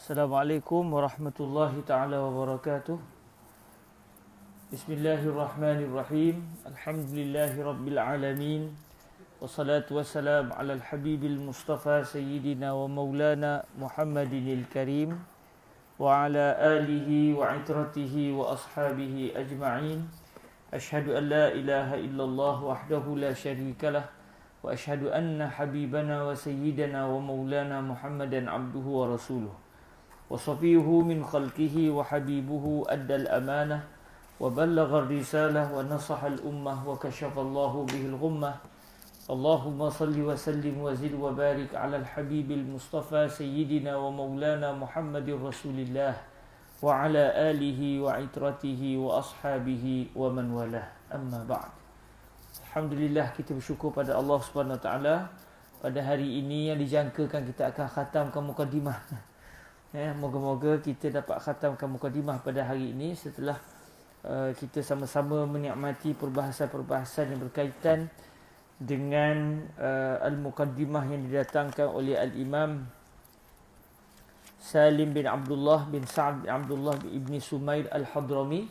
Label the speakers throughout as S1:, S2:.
S1: Assalamualaikum warahmatullahi taala wabarakatuh. Bismillahirrahmanirrahim. Alhamdulillahi rabbil alamin. Wassalatu wassalam ala al-habibil mustafa sayyidina wa maulana Muhammadinil karim wa ala alihi wa itratihi wa ashabihi ajma'in. Ashhadu an la ilaha illallah wahdahu la syarikalah wa ashhadu anna habibana wa sayyidana wa maulana Muhammadan abduhu wa rasuluh. وصفيه من خلقه وحبيبه أدى الأمانة وبلغ الرسالة ونصح الأمة وكشف الله به الغمة. اللهم صل وسلم وزد وبارك على الحبيب المصطفى سيدنا ومولانا محمد رسول الله وعلى آله وعترته وأصحابه ومن والاه. أما بعد. Alhamdulillah, kita bersyukur pada Allah Subhanahu Wa Taala pada hari ini yang dijangkakan kita akan khatamkan mukadimah. Moga-moga kita dapat khatamkan mukadimah pada hari ini setelah kita sama-sama menikmati perbahasan-perbahasan yang berkaitan dengan al-mukaddimah yang didatangkan oleh al-Imam Salim bin Abdullah bin Sa'ad bin Abdullah bin Sumair al-Hadrami.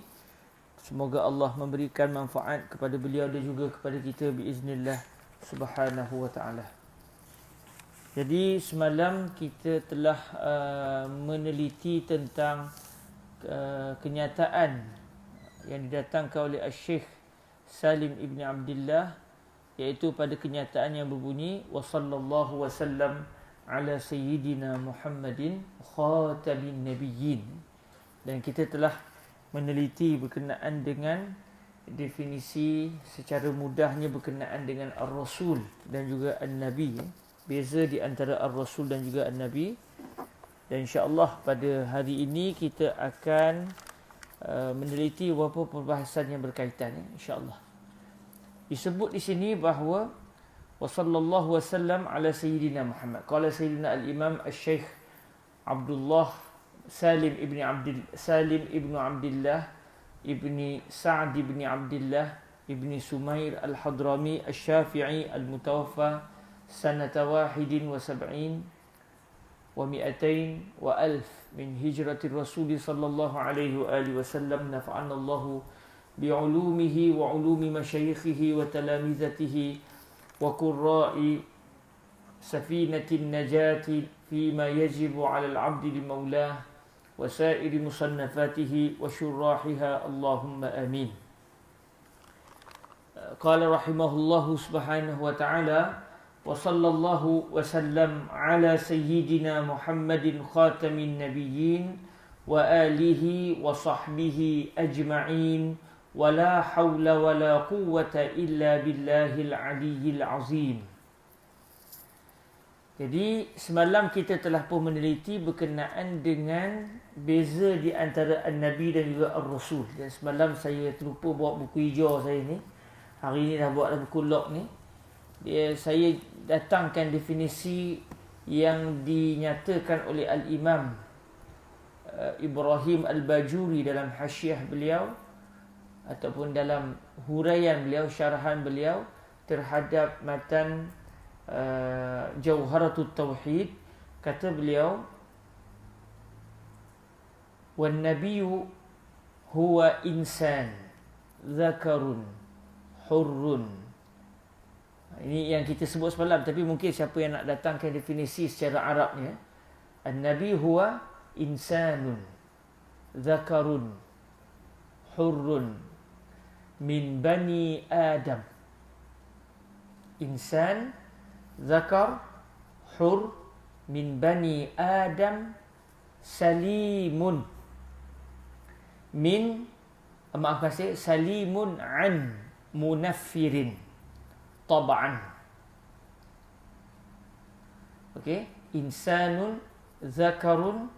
S1: Semoga Allah memberikan manfaat kepada beliau dan juga kepada kita biiznillah subhanahu wa ta'ala. Jadi semalam kita telah meneliti tentang kenyataan yang didatangkan oleh Syekh Salim Ibn Abdullah, iaitu pada kenyataan yang berbunyi wa sallallahu wasallam ala sayyidina Muhammadin khatamin nabiyyin. Dan kita telah meneliti berkenaan dengan definisi secara mudahnya berkenaan dengan ar-rasul dan juga an-nabi, beza di antara Ar-Rasul dan juga An-Nabi. Dan insya-Allah pada hari ini kita akan meneliti beberapa perbahasan yang berkaitan, insya-Allah. Disebut di sini bahawa wa sallallahu wasallam ala sayyidina Muhammad. Qala sayyidina al-Imam Asy-Syaikh Abdullah Salim ibn Abdullah ibni Sa'd ibn Abdullah ibni Sumair al-Hadrami al-Syafi'i al-Mutawaffa سنة 71 و200 وألف من هجرة الرسول صلى الله عليه وآله وسلم. نفعنا الله بعلومه وعلوم مشايخه وتلامذته وقراء سفينة النجاة فيما يجب على العبد لمولاه وسائر مصنفاته وشراحها اللهم آمين. قال رحمه الله سبحانه وتعالى وصلى الله وسلم على سيدنا محمد خاتم النبيين وآله وصحبه أجمعين ولا حول ولا قوة إلا بالله العلي العظيم. Jadi semalam kita telah pun meneliti berkenaan dengan beza di antara An-Nabi dan juga Ar-Rasul. Dan semalam saya terlupa bawa buku hijau saya ni. Hari ni dah buat buku log ni. Saya datangkan definisi yang dinyatakan oleh Al-Imam Ibrahim Al-Bajuri dalam hasyiah beliau ataupun dalam huraian beliau, syarahan beliau terhadap matan Jauharatut Tauhid. Kata beliau, wan nabiyyu huwa insan zakarun hurrun. Ini yang kita sebut semalam, tapi mungkin siapa yang nak datangkan definisi secara Arabnya, an-nabi huwa insanun zakarun hurrun min bani Adam. Insan zakar hur min bani Adam salimun min salimun an munaffirin tab'an. Okey, insanun zakarun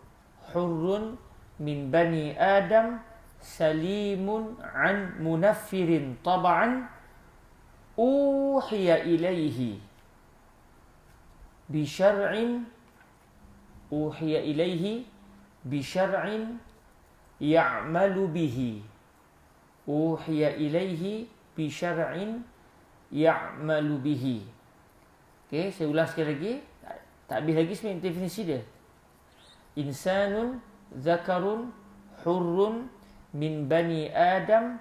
S1: hurrun min bani Adam salimun an munaffirin tab'an uhiya ilaihi bi syar'in ya'malu bihi. Uhiya ilaihi bi syar'in ya'malu bihi. Okey, saya ulang sekali lagi. Tak habis lagi sebenarnya definisi dia. insanun zakarun hurrun min bani Adam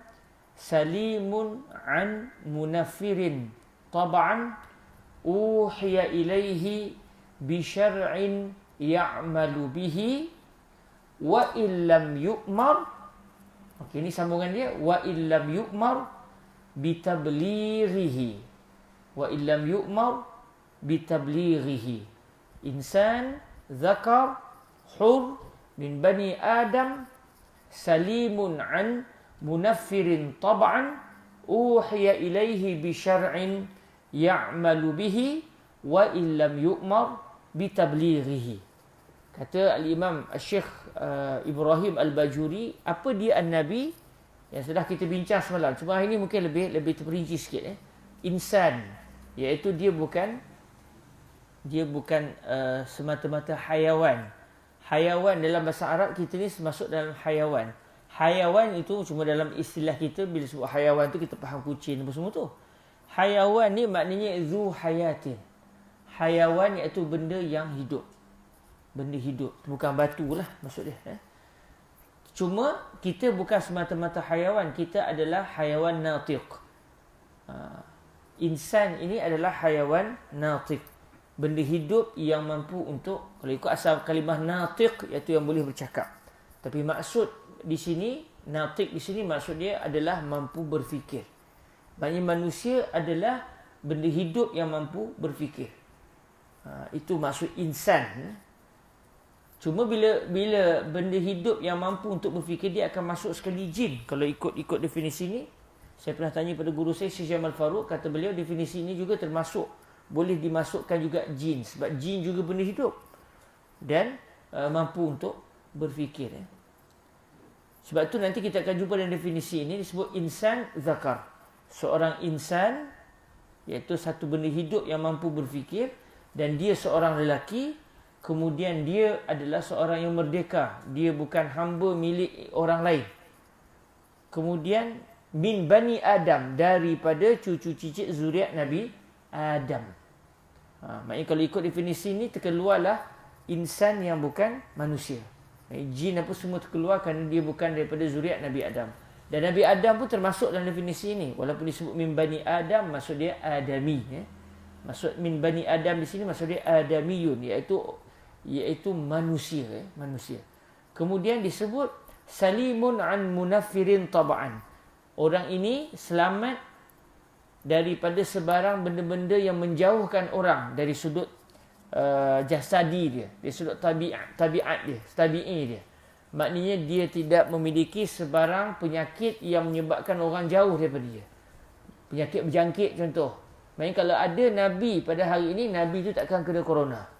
S1: salimun an munaffirin tab'an uhiya ilaihi bi syar'in ya'malu bihi wa illam yu'mar. Okey, ini sambungan dia, wa illam yu'mar bitablighihi, wa illam yu'mar bitablighihi. Insan zakar hur min bani Adam salimun an munaffirin tab'an uhiya ilaihi bi syar'in ya'malu bihi wa illam yu'mar bitablighihi. Kata al-Imam Syekh Ibrahim Al-Bajuri, apa dia an-nabi yang sudah kita bincang semalam. Cuma hari ini mungkin lebih terperinci sikit. Insan, iaitu dia bukan semata-mata hayawan. Hayawan dalam bahasa Arab kita ni masuk dalam hayawan. Hayawan itu cuma dalam istilah kita, bila sebut hayawan tu kita faham kucing apa semua tu. Hayawan ni maknanya zu hayatin. Hayawan iaitu benda yang hidup. Benda hidup, bukan batu lah maksud dia. Cuma kita bukan semata-mata hayawan, kita adalah hayawan natiq. Insan ini adalah hayawan natiq, benda hidup yang mampu untuk, kalau ikut asal kalimah natiq, iaitu yang boleh bercakap. Tapi maksud di sini, natiq di sini maksud dia adalah mampu berfikir. Maknanya manusia adalah benda hidup yang mampu berfikir. Itu maksud insan. Cuma bila benda hidup yang mampu untuk berfikir, dia akan masuk sekali jin. Kalau ikut definisi ni, saya pernah tanya pada guru saya, Syekh Jamal Farouk, kata beliau definisi ini juga termasuk, boleh dimasukkan juga jin. Sebab jin juga benda hidup dan mampu untuk berfikir. Sebab tu nanti kita akan jumpa dalam definisi ini disebut insan zakar. Seorang insan, iaitu satu benda hidup yang mampu berfikir, dan dia seorang lelaki. Kemudian dia adalah seorang yang merdeka. Dia bukan hamba milik orang lain. Kemudian min bani Adam, daripada cucu cicit zuriat Nabi Adam. Maknanya kalau ikut definisi ini, terkeluarlah insan yang bukan manusia. Jin apa semua terkeluar kerana dia bukan daripada zuriat Nabi Adam. Dan Nabi Adam pun termasuk dalam definisi ini. Walaupun disebut min bani Adam, maksud dia Adami. Maksud min bani Adam di sini maksud dia Adamiyun, iaitu manusia. Kemudian disebut salimun an munaffirin tab'an. Orang ini selamat daripada sebarang benda-benda yang menjauhkan orang dari sudut jasadi dia, dari sudut tabiat dia, tabi'i dia. Maknanya dia tidak memiliki sebarang penyakit yang menyebabkan orang jauh daripada dia. Penyakit berjangkit contoh. Maknanya kalau ada Nabi pada hari ini, Nabi itu takkan kena corona.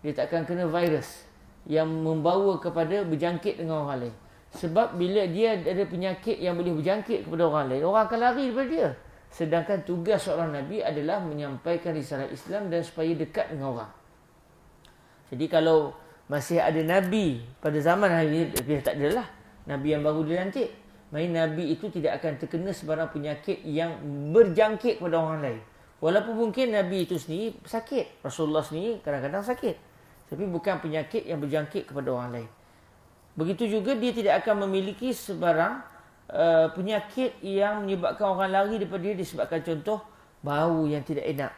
S1: Dia takkan kena virus yang membawa kepada berjangkit dengan orang lain. Sebab bila dia ada penyakit yang boleh berjangkit kepada orang lain, orang akan lari daripada dia. Sedangkan tugas seorang Nabi adalah menyampaikan risalah Islam dan supaya dekat dengan orang. Jadi kalau masih ada Nabi pada zaman hari ini, dia tak adalah Nabi yang baru dilantik. Nabi itu tidak akan terkena sebarang penyakit yang berjangkit kepada orang lain. Walaupun mungkin Nabi itu sendiri sakit. Rasulullah sendiri kadang-kadang sakit. Tapi bukan penyakit yang berjangkit kepada orang lain. Begitu juga dia tidak akan memiliki sebarang penyakit yang menyebabkan orang lari daripada dia, disebabkan contoh bau yang tidak enak.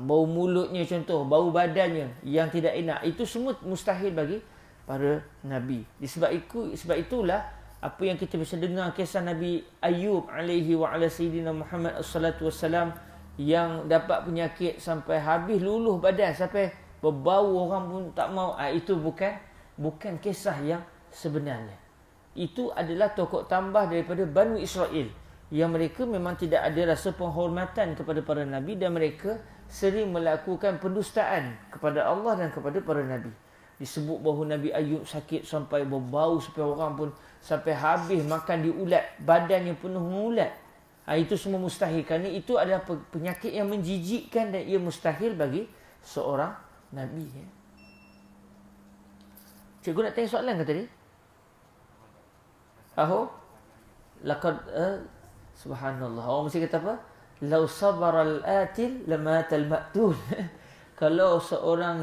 S1: Bau mulutnya contoh, bau badannya yang tidak enak. Itu semua mustahil bagi para Nabi. Sebab itulah apa yang kita bisa dengar kisah Nabi Ayub alaihi wa ala sayyidina Muhammad sallallahu alaihi wasallam yang dapat penyakit sampai habis luluh badan, sampai berbau orang pun tak mau. Itu bukan kisah yang sebenarnya. Itu adalah tokok tambah daripada Banu Israel, yang mereka memang tidak ada rasa penghormatan kepada para Nabi, dan mereka sering melakukan pendustaan kepada Allah dan kepada para Nabi. Disebut bahawa Nabi Ayub sakit sampai berbau, sampai orang pun sampai habis makan di ulat, badannya penuh mengulat. Itu semua mustahil, kerana itu adalah penyakit yang menjijikkan dan ia mustahil bagi seorang Nabi. Cikgu nak tanya soalan ke tadi? Laqad subhanallah. Orang mesti kata apa? Lau sabaral atil lamatal ma'tul. kalau seorang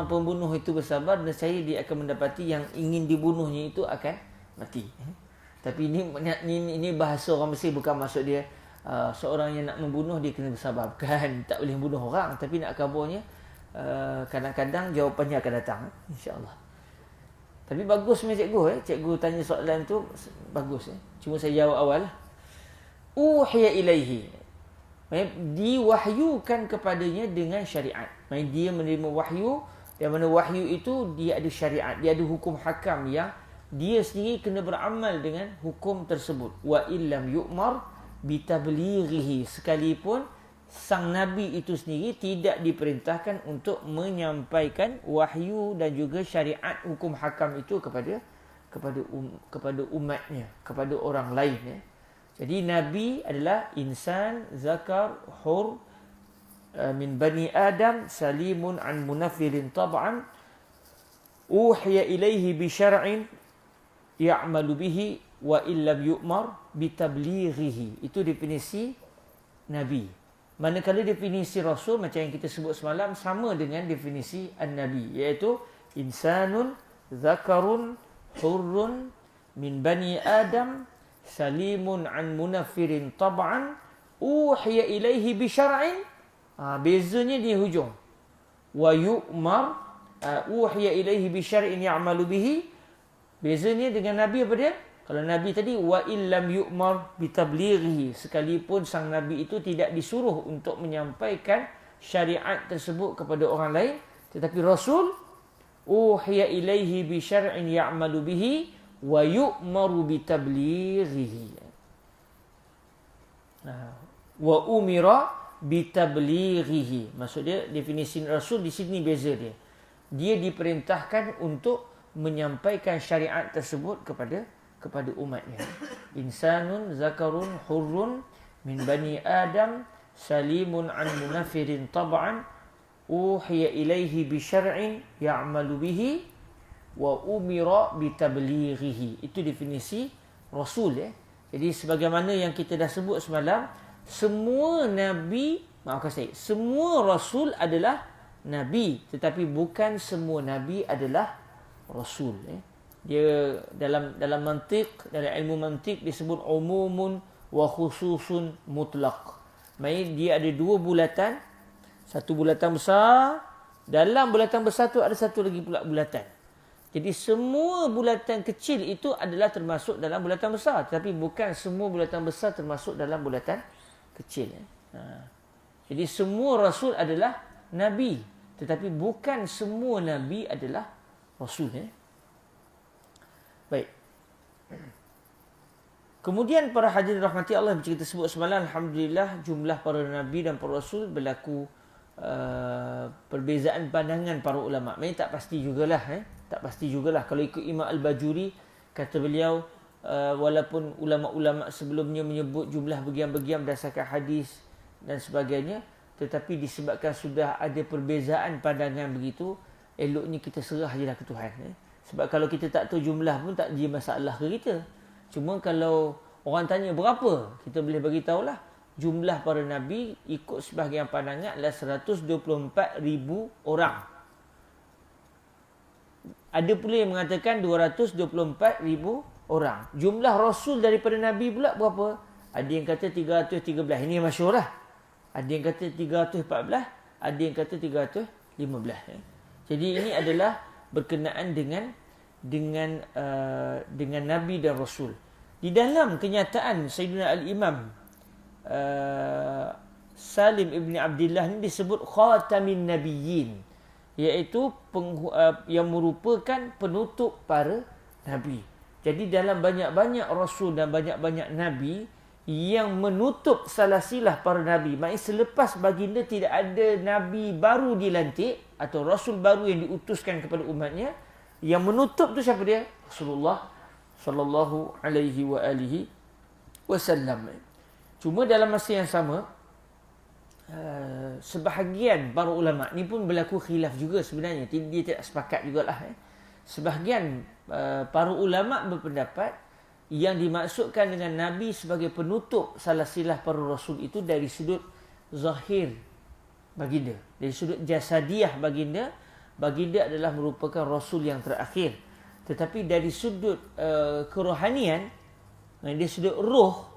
S1: pembunuh itu bersabar, nescaya dia akan mendapati yang ingin dibunuhnya itu akan mati. Tapi ini bahasa orang Mesir, bukan maksud dia seorang yang nak membunuh dia kena bersabar. Bukan, tak boleh bunuh orang, tapi nak kaburnya kadang-kadang jawapannya akan datang, insya-Allah. Tapi bagus cikgu, cikgu tanya soalan tu bagus. Cuma saya jawab awal. Uhiya ilaihi, diwahyukan kepadanya dengan syariat. Dia menerima wahyu, yang mana wahyu itu dia ada syariat, dia ada hukum hakam yang dia sendiri kena beramal dengan hukum tersebut. Wa illam yu'mar bitablighihi, sekalipun sang nabi itu sendiri tidak diperintahkan untuk menyampaikan wahyu dan juga syariat hukum hakam itu kepada umatnya, kepada orang lain. Jadi nabi adalah insan zakar hur min bani Adam salimun an munafirin tab'an uhiya ilaihi bi syar'in ya'malu bihi wa illam yu'mar bitablighihi. Itu definisi nabi. Manakala definisi rasul macam yang kita sebut semalam sama dengan definisi an-nabi, iaitu insanun zakarun hurrun min bani Adam salimun an munafirin tab'an uhiya ilaihi bi syar'in. Bezanya di hujung. Wa yu'mar uhiya ilaihi bi syar'in ya'malu bihi. Bezanya dengan nabi apa dia? Kalau nabi tadi wa illam yu'mar bitablighihi, sekalipun sang nabi itu tidak disuruh untuk menyampaikan syariat tersebut kepada orang lain, tetapi rasul uhiya ilaihi bi syar'in ya'malu bihi wa yu'maru bitablighihi. Wa umira bitablighihi. Maksud dia definisi rasul di sini beza dia. Dia diperintahkan untuk menyampaikan syariat tersebut kepada umatnya. Insanun zakarun hurrun min bani Adam salimun an munafirin tab'an uhiya ilaihi bi syar'in ya'malu bihi wa umira bitablighihi. Itu definisi rasul. Jadi sebagaimana yang kita dah sebut semalam, semua nabi, semua rasul adalah nabi, tetapi bukan semua nabi adalah rasul. Dia dalam mantiq, dalam ilmu mantiq disebut umumun wa khususun mutlaq. Dia ada dua bulatan, satu bulatan besar, dalam bulatan besar tu ada satu lagi pula bulatan. Jadi semua bulatan kecil itu adalah termasuk dalam bulatan besar, tetapi bukan semua bulatan besar termasuk dalam bulatan kecil. Jadi semua rasul adalah nabi, tetapi bukan semua nabi adalah rasul. Baik. Kemudian para hadirin rahmati Allah, macam kita sebut semalam, alhamdulillah jumlah para nabi dan para rasul berlaku perbezaan pandangan para ulama. Tak pasti jugalah. Tak pasti jugalah. Kalau ikut Imam Al-Bajuri, kata beliau, walaupun ulama-ulama sebelumnya menyebut jumlah bagian-bagian berdasarkan hadis dan sebagainya, tetapi disebabkan sudah ada perbezaan pandangan begitu, eloknya kita serah je lah ke Tuhan. Sebab kalau kita tak tahu jumlah pun tak jadi masalah ke kita. Cuma kalau orang tanya berapa, kita boleh bagi tahulah jumlah para nabi ikut sebahagian pandangan adalah 124,000 orang. Ada pula yang mengatakan 224,000 orang. Jumlah rasul daripada nabi pula berapa? Ada yang kata 313. Ini yang masyhur lah. Ada yang kata 314, ada yang kata 315. Jadi ini adalah berkenaan dengan nabi dan rasul. Di dalam kenyataan Sayyidina Al-Imam Salim ibn Abdullah ini disebut khatamin nabiyyin, iaitu yang merupakan penutup para nabi. Jadi dalam banyak-banyak rasul dan banyak-banyak nabi yang menutup salasilah para nabi, maknanya selepas baginda tidak ada nabi baru dilantik atau rasul baru yang diutuskan kepada umatnya, yang menutup tu siapa dia? Rasulullah sallallahu alaihi wa alihi wasallam. Cuma dalam masa yang sama, sebahagian para ulama ni pun berlaku khilaf juga sebenarnya. Dia tidak sepakat jugalah. Sebahagian para ulama berpendapat yang dimaksudkan dengan nabi sebagai penutup salasilah para rasul itu dari sudut zahir, baginda. Dari sudut jasadiah baginda adalah merupakan Rasul yang terakhir. Tetapi dari sudut kerohanian, dari sudut roh,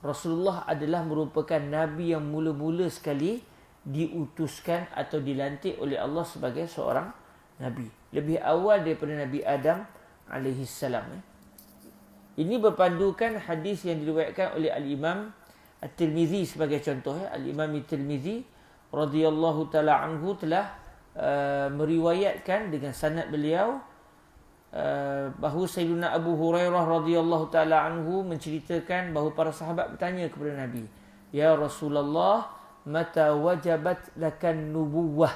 S1: Rasulullah adalah merupakan Nabi yang mula-mula sekali diutuskan atau dilantik oleh Allah sebagai seorang Nabi. Lebih awal daripada Nabi Adam alaihissalam. Ini berpandukan hadis yang diriwayatkan oleh Al-Imam At-Tirmizi sebagai contoh. Al-Imam At-Tirmizi radhiyallahu ta'ala anhu telah meriwayatkan dengan sanad beliau bahawa Sayyidina Abu Hurairah radhiyallahu ta'ala anhu menceritakan bahawa para sahabat bertanya kepada Nabi, "Ya Rasulullah, mata wajabat lakan nubuwah?"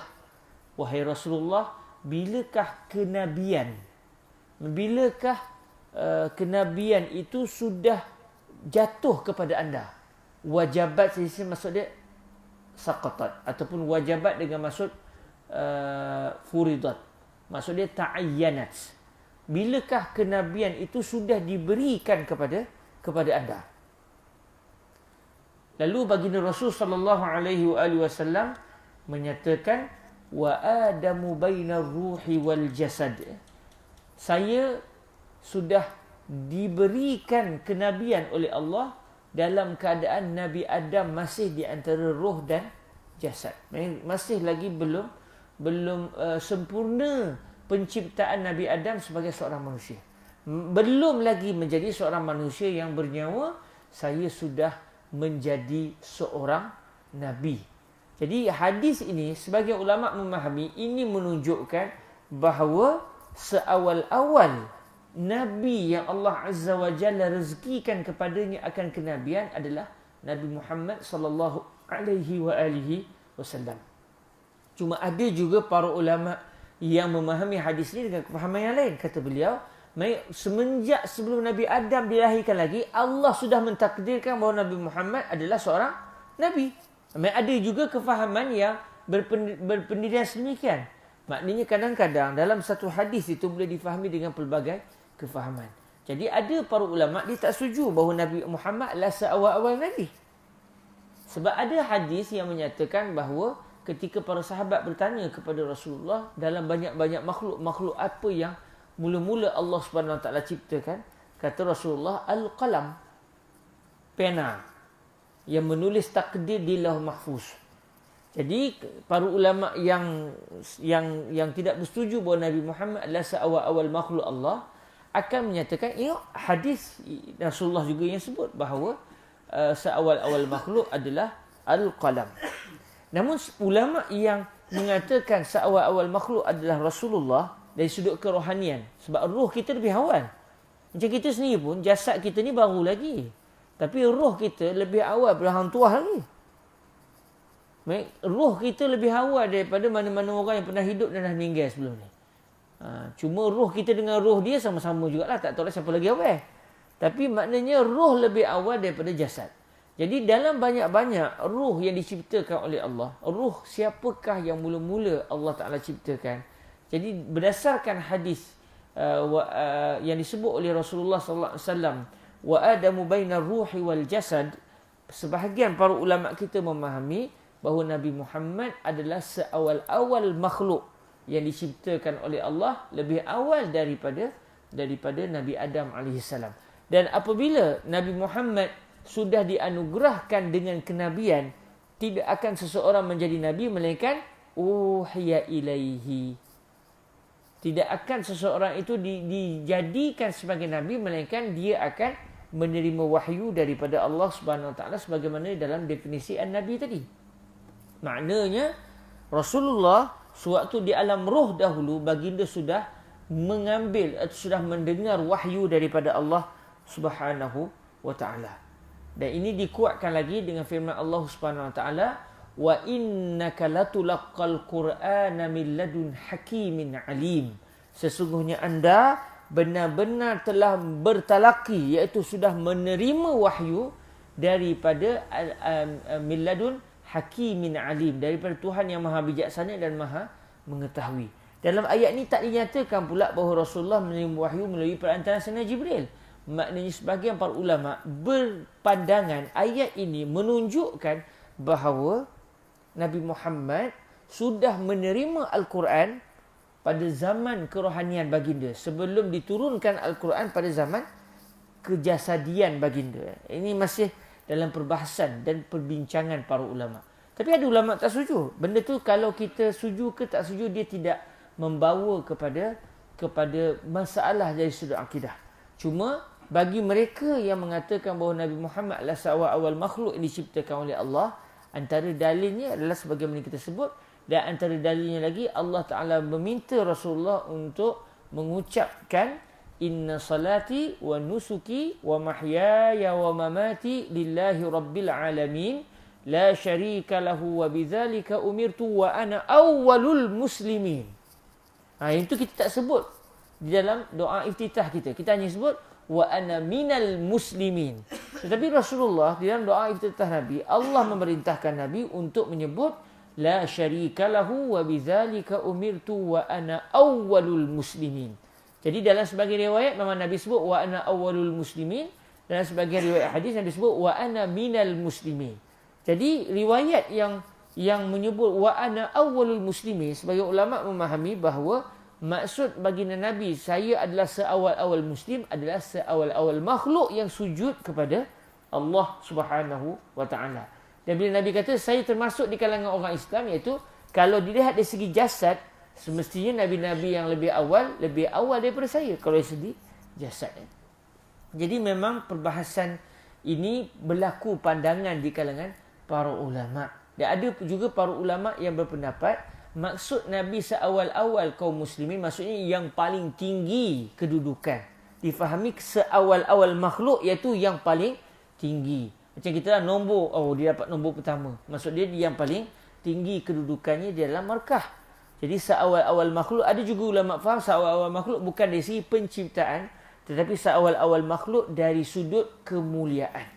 S1: Wahai Rasulullah, bilakah kenabian? Bilakah kenabian itu sudah jatuh kepada anda? Wajabat di sini maksud dia saqatat, ataupun wajabat dengan maksud furidat. Maksud dia ta'ayyanat. Bilakah kenabian itu sudah diberikan kepada anda? Lalu baginda Rasul sallallahu alaihi wasallam menyatakan, wa adamu bainar ruhi wal jasad. Saya sudah diberikan kenabian oleh Allah dalam keadaan Nabi Adam masih di antara roh dan jasad. Masih lagi belum sempurna penciptaan Nabi Adam sebagai seorang manusia. Belum lagi menjadi seorang manusia yang bernyawa, saya sudah menjadi seorang Nabi. Jadi hadis ini sebagai ulama memahami, ini menunjukkan bahawa seawal-awal Nabi yang Allah Azza wa Jalla rezekikan kepadanya akan kenabian adalah Nabi Muhammad sallallahu alaihi wasallam. Cuma ada juga para ulama yang memahami hadis ini dengan kefahaman yang lain. Kata beliau, semenjak sebelum Nabi Adam dilahirkan lagi, Allah sudah mentakdirkan bahawa Nabi Muhammad adalah seorang Nabi. Ada juga kefahaman yang berpendirian sedemikian. Maknanya kadang-kadang dalam satu hadis itu boleh difahami dengan pelbagai kefahaman. Jadi ada para ulama dia tak setuju bahawa Nabi Muhammad adalah seawal-awal Nabi. Sebab ada hadis yang menyatakan bahawa ketika para sahabat bertanya kepada Rasulullah dalam banyak-banyak makhluk apa yang mula-mula Allah Subhanahu Wa Taala ciptakan, kata Rasulullah, al-qalam, pena yang menulis takdir di Lauh Mahfuz. Jadi para ulama yang tidak bersetuju bahawa Nabi Muhammad adalah seawal-awal makhluk Allah akan menyatakan, hadis Rasulullah juga yang sebut bahawa seawal-awal makhluk adalah al-qalam. Namun ulama yang mengatakan seawal-awal makhluk adalah Rasulullah dari sudut kerohanian, sebab roh kita lebih awal. Macam kita sendiri pun, jasad kita ni baru lagi, tapi roh kita lebih awal daripada hang tuah lagi. Roh kita lebih awal daripada mana-mana orang yang pernah hidup dan dah meninggal sebelum ni. Cuma roh kita dengan roh dia sama-sama jugalah, tak tahu lah siapa lagi awal. Tapi maknanya roh lebih awal daripada jasad. Jadi dalam banyak-banyak ruh yang diciptakan oleh Allah, ruh siapakah yang mula-mula Allah Ta'ala ciptakan? Jadi berdasarkan hadis yang disebut oleh Rasulullah sallallahu alaihi wasallam, wa adamu bainar ruhi wal jasad, sebahagian para ulama kita memahami bahawa Nabi Muhammad adalah seawal-awal makhluk yang diciptakan oleh Allah, lebih awal daripada Nabi Adam alaihissalam. Dan apabila Nabi Muhammad sudah dianugerahkan dengan kenabian, tidak akan seseorang menjadi nabi melainkan uhiya ilaihi. Tidak akan seseorang itu dijadikan sebagai nabi melainkan dia akan menerima wahyu daripada Allah Subhanahu Wa Taala sebagaimana dalam definisi an-nabi tadi. Maknanya Rasulullah sewaktu di alam roh dahulu, baginda sudah mengambil atau sudah mendengar wahyu daripada Allah Subhanahu Wa Taala. Dan ini dikuatkan lagi dengan firman Allah Subhanahu Wa Taala, wa innaka latulaqqal qur'ana min ladun hakimin alim. Sesungguhnya anda benar-benar telah bertalaqi, iaitu sudah menerima wahyu daripada min ladun hakimin alim, daripada Tuhan yang maha bijaksana dan maha mengetahui. Dalam ayat ini tak dinyatakan pula bahawa Rasulullah menerima wahyu melalui perantaraan Sayyidina Jibril. Maknanya sebahagian para ulama berpandangan ayat ini menunjukkan bahawa Nabi Muhammad sudah menerima Al-Quran pada zaman kerohanian baginda, sebelum diturunkan Al-Quran pada zaman kejasadian baginda. Ini masih dalam perbahasan dan perbincangan para ulama. Tapi ada ulama tak setuju. Benda tu kalau kita setuju ke tak setuju, dia tidak membawa kepada masalah dari sudut akidah. Cuma bagi mereka yang mengatakan bahawa Nabi Muhammad adalah seawal-awal makhluk yang diciptakan oleh Allah, antara dalilnya adalah sebagaimana kita sebut, dan antara dalilnya lagi Allah Ta'ala meminta Rasulullah untuk mengucapkan inna salati wa nusuki wa mahyaya wa mamati lillahi rabbil alamin la syarika lahu wa bidzalika umirtu wa ana awwalul muslimin. Itu kita tak sebut di dalam doa iftitah kita. Kita hanya sebut wa ana minal muslimin. Tetapi Rasulullah di dalam doa iftitah Nabi, Allah memerintahkan Nabi untuk menyebut la syarika lahu wa bidzalika umirtu wa ana awwalul muslimin. Jadi dalam sebagian riwayat memang Nabi sebut wa ana awwalul muslimin, dalam sebagian riwayat hadis Nabi sebut wa ana minal muslimin. Jadi riwayat yang menyebut wa ana awwalul muslimin, sebagai ulama memahami bahawa maksud baginda Nabi, saya adalah seawal-awal muslim, adalah seawal-awal makhluk yang sujud kepada Allah Subhanahu wa taala. Dan bila Nabi kata saya termasuk di kalangan orang Islam, iaitu kalau dilihat dari segi jasad, semestinya nabi-nabi yang lebih awal daripada saya kalau dari segi jasad. Jadi memang perbahasan ini berlaku pandangan di kalangan para ulama. Dan ada juga para ulama yang berpendapat maksud Nabi seawal-awal kaum muslimin, maksudnya yang paling tinggi kedudukan. Difahami seawal-awal makhluk iaitu yang paling tinggi. Macam kita lah nombor, dia dapat nombor pertama. Maksud dia yang paling tinggi kedudukannya di dalam markah. Jadi seawal-awal makhluk, ada juga ulama faham seawal-awal makhluk bukan dari segi penciptaan, tetapi seawal-awal makhluk dari sudut kemuliaan.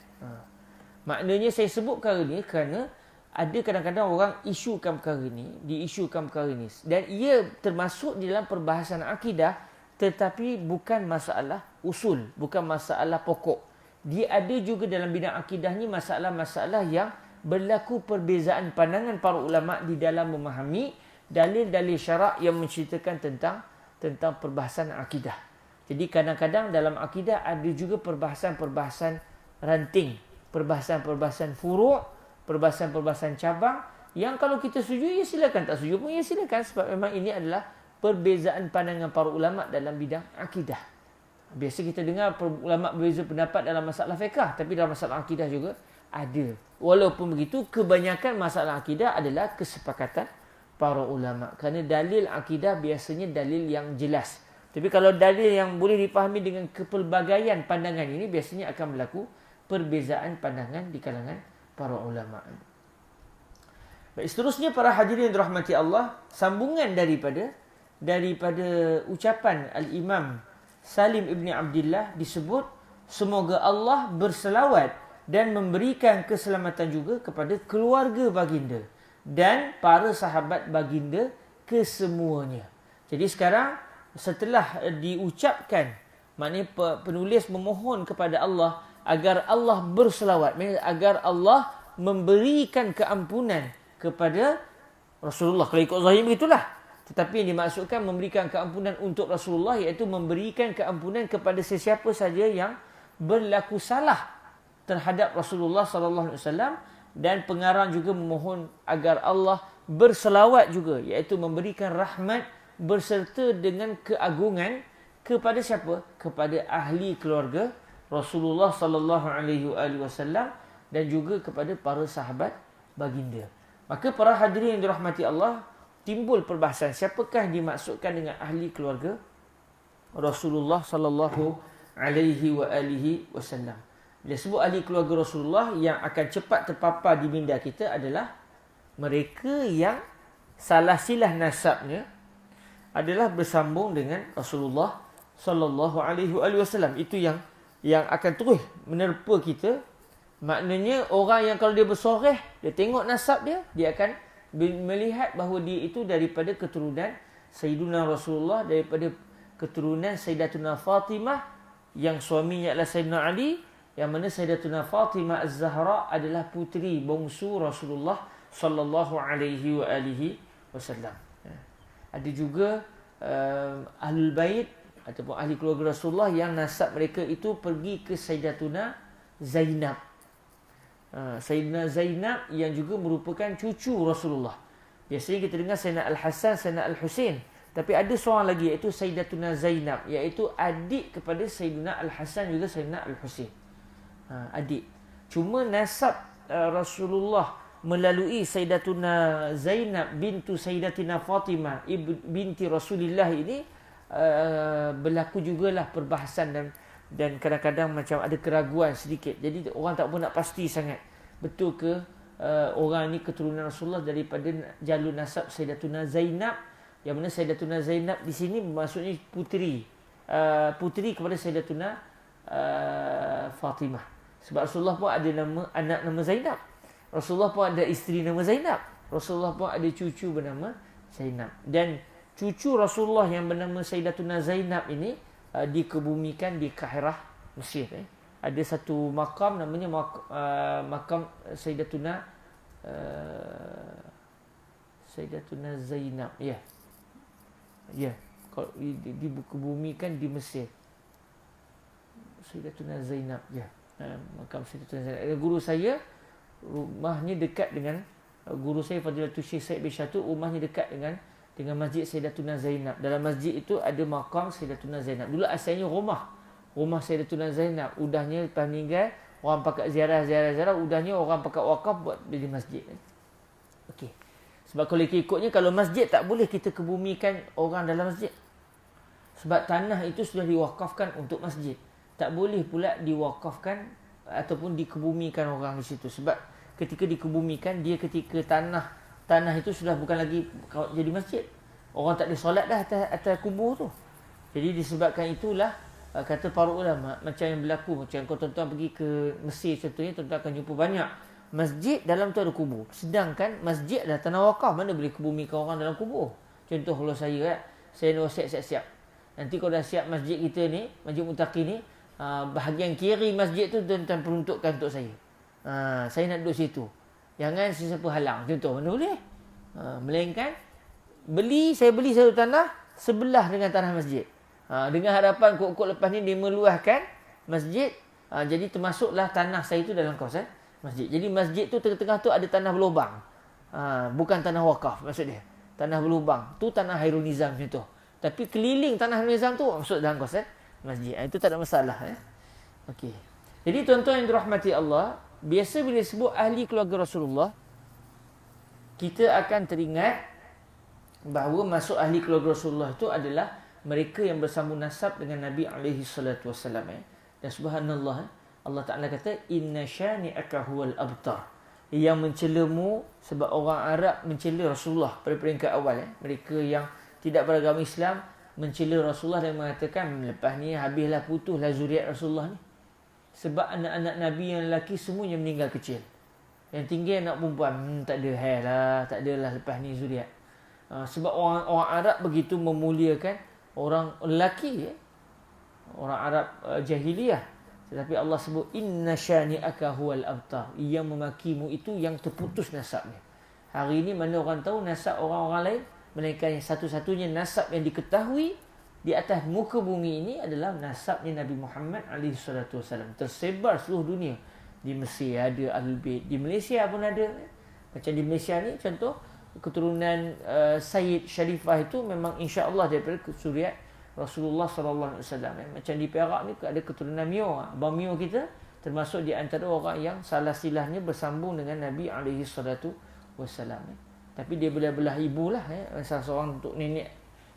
S1: Maknanya saya sebut perkara ni kerana ada kadang-kadang orang isukan perkara ni, diisukan perkara ni. Dan ia termasuk di dalam perbahasan akidah, tetapi bukan masalah usul, bukan masalah pokok. Dia ada juga dalam bidang akidah ni masalah-masalah yang berlaku perbezaan pandangan para ulama di dalam memahami dalil-dalil syarak yang menceritakan tentang perbahasan akidah. Jadi kadang-kadang dalam akidah ada juga perbahasan-perbahasan ranting, perbahasan-perbahasan furu', perbahasan-perbahasan cabang yang kalau kita setuju, ya silakan, tak setuju pun ya silakan, sebab memang ini adalah perbezaan pandangan para ulama dalam bidang akidah. Biasa kita dengar ulama berbeza pendapat dalam masalah fiqh, tapi dalam masalah akidah juga ada. Walaupun begitu, kebanyakan masalah akidah adalah kesepakatan para ulama. Kerana dalil akidah biasanya dalil yang jelas. Tapi kalau dalil yang boleh dipahami dengan kepelbagaian pandangan ini, biasanya akan berlaku perbezaan pandangan di kalangan para ulama. Baik, seterusnya para hadirin yang dirahmati Allah, sambungan daripada ucapan Al-Imam Salim Ibn Abdillah disebut, semoga Allah berselawat dan memberikan keselamatan juga kepada keluarga baginda dan para sahabat baginda kesemuanya. Jadi sekarang setelah diucapkan, maknanya penulis memohon kepada Allah agar Allah berselawat, agar Allah memberikan keampunan kepada Rasulullah. Kalau ikut zahir begitulah. Tetapi yang dimaksudkan memberikan keampunan untuk Rasulullah, iaitu memberikan keampunan kepada sesiapa saja yang berlaku salah terhadap Rasulullah sallallahu alaihi wasallam, dan pengarang juga memohon agar Allah berselawat juga, iaitu memberikan rahmat berserta dengan keagungan kepada siapa? Kepada ahli keluarga Rasulullah sallallahu alaihi wasallam dan juga kepada para sahabat baginda. Maka para hadirin yang dirahmati Allah, timbul perbahasan siapakah yang dimaksudkan dengan ahli keluarga Rasulullah sallallahu alaihi wasallam. Bila sebut ahli keluarga Rasulullah, yang akan cepat terpapar di minda kita adalah mereka yang salah silah nasabnya adalah bersambung dengan Rasulullah sallallahu alaihi wasallam. Itu yang akan terus menerpa kita. Maknanya orang yang kalau dia bersoreh, dia tengok nasab dia akan melihat bahawa dia itu daripada keturunan Sayyiduna Rasulullah, daripada keturunan Sayyidatuna Fatimah yang suaminya adalah Sayyidina Ali, yang mana Sayyidatuna Fatimah Az-Zahra adalah puteri bongsu Rasulullah sallallahu alaihi wa alihi wasallam. Ada juga ahlul bait ataupun ahli keluarga Rasulullah yang nasab mereka itu pergi ke Sayyidatuna Zainab. Sayyidina Zainab yang juga merupakan cucu Rasulullah. Biasanya kita dengar Sayyidina Al-Hasan, Sayyidina Al-Husain. Tapi ada seorang lagi iaitu Sayyidatuna Zainab, iaitu adik kepada Sayyidina Al-Hasan juga Sayyidina Al-Husain. Adik. Cuma nasab Rasulullah melalui Sayyidatuna Zainab bintu Sayyidatina Fatimah binti Rasulullah ini berlaku jugalah perbahasan dan kadang-kadang macam ada keraguan sedikit. Jadi orang tak pun nak pasti sangat betul ke orang ni keturunan Rasulullah daripada jalur nasab Sayyidatuna Zainab, yang mana Sayyidatuna Zainab di sini maksudnya puteri kepada Sayyidatuna Fatimah. Sebab Rasulullah pun ada anak nama Zainab. Rasulullah pun ada isteri nama Zainab. Rasulullah pun ada cucu bernama Zainab. Dan cucu Rasulullah yang bernama Sayyidatuna Zainab ini dikebumikan di Kahirah, Mesir. Ada satu makam namanya makam Sayyidatuna Zainab. Ya. Kalau dikebumikan di Mesir. Sayyidatuna Zainab. Ya. Makam Sayyidatuna Zainab. Guru saya rumahnya dekat dengan guru saya Fadilatul Syekh Said bin Syatu, rumahnya dekat dengan masjid Sayyidatuna Zainab. Dalam masjid itu ada makam Sayyidatuna Zainab. Dulu asalnya rumah Sayyidatuna Zainab. Udahnya lepas meninggal, orang pakat ziarah, udahnya orang pakat wakaf buat jadi masjid. Okey. Sebab kalau ikutnya, kalau masjid tak boleh kita kebumikan orang dalam masjid. Sebab tanah itu sudah diwakafkan untuk masjid. Tak boleh pula diwakafkan ataupun dikebumikan orang di situ. Sebab ketika dikebumikan, dia ketika tanah itu sudah bukan lagi jadi masjid. Orang tak ada solat dah atas kubur tu. Jadi disebabkan itulah kata para ulama, macam yang berlaku, macam kau tuan-tuan pergi ke Mesir contohnya, tuan-tuan akan jumpa banyak masjid dalam tu ada kubur. Sedangkan masjid adalah tanah wakaf, mana boleh kebumikan orang dalam kubur. Contoh kalau saya nak siap-siap. Nanti kalau dah siap masjid kita ni, Masjid Muttaqin ni, bahagian kiri masjid tu tuan-tuan peruntukkan untuk saya. Saya nak duduk situ. Jangan sesiapa halang. Contoh, mana boleh? Melainkan saya beli satu tanah sebelah dengan tanah masjid. Dengan harapan kok lepas ni dia meluahkan masjid. Jadi termasuklah tanah saya itu dalam kawasan masjid. Jadi masjid tu tengah-tengah tu ada tanah berlubang. Bukan tanah wakaf maksud dia. Tanah berlubang. Tu tanah Hairul Nizam contoh. Tapi keliling tanah Hairul Nizam tu masuk dalam kawasan masjid. Itu tak ada masalah. Okey. Jadi tuan-tuan yang dirahmati Allah, biasa bila sebut ahli keluarga Rasulullah, kita akan teringat bahawa masuk ahli keluarga Rasulullah itu adalah mereka yang bersambung nasab dengan Nabi alaihi salatu wasallam. Dan subhanallah, Allah Ta'ala kata inna syani'aka huwal abtar. Yang mencelamu, sebab orang Arab mencela Rasulullah pada peringkat awal. Mereka yang tidak beragama Islam mencela Rasulullah dan mengatakan lepas ni habislah, putuslah zuriat Rasulullah ni. Sebab anak-anak Nabi yang lelaki semuanya meninggal kecil. Yang tinggi anak perempuan, tak ada lah, tak adalah lepas ni zuriat. Sebab orang Arab begitu memuliakan orang lelaki, orang Arab jahiliyah. Tetapi Allah sebut inna syani'aka huwal abtar. Yang memakimu itu yang terputus nasabnya. Hari ini mana orang tahu nasab orang-orang lain, melainkan yang satu-satunya nasab yang diketahui di atas muka bumi ini adalah nasabnya Nabi Muhammad SAW. Tersebar seluruh dunia. Di Mesir ada Ahlul Bait, di Malaysia pun ada. Macam di Malaysia ni contoh, keturunan Sayyid Sharifah itu memang insya-Allah daripada suriat Rasulullah sallallahu alaihi wasallam. Macam di Perak ni ada keturunan Mio. Abang Mio kita termasuk di antara orang yang salah silahnya bersambung dengan Nabi alaihi salatu wasallam. Tapi dia belah-belah ibu lah. Salah seorang untuk nenek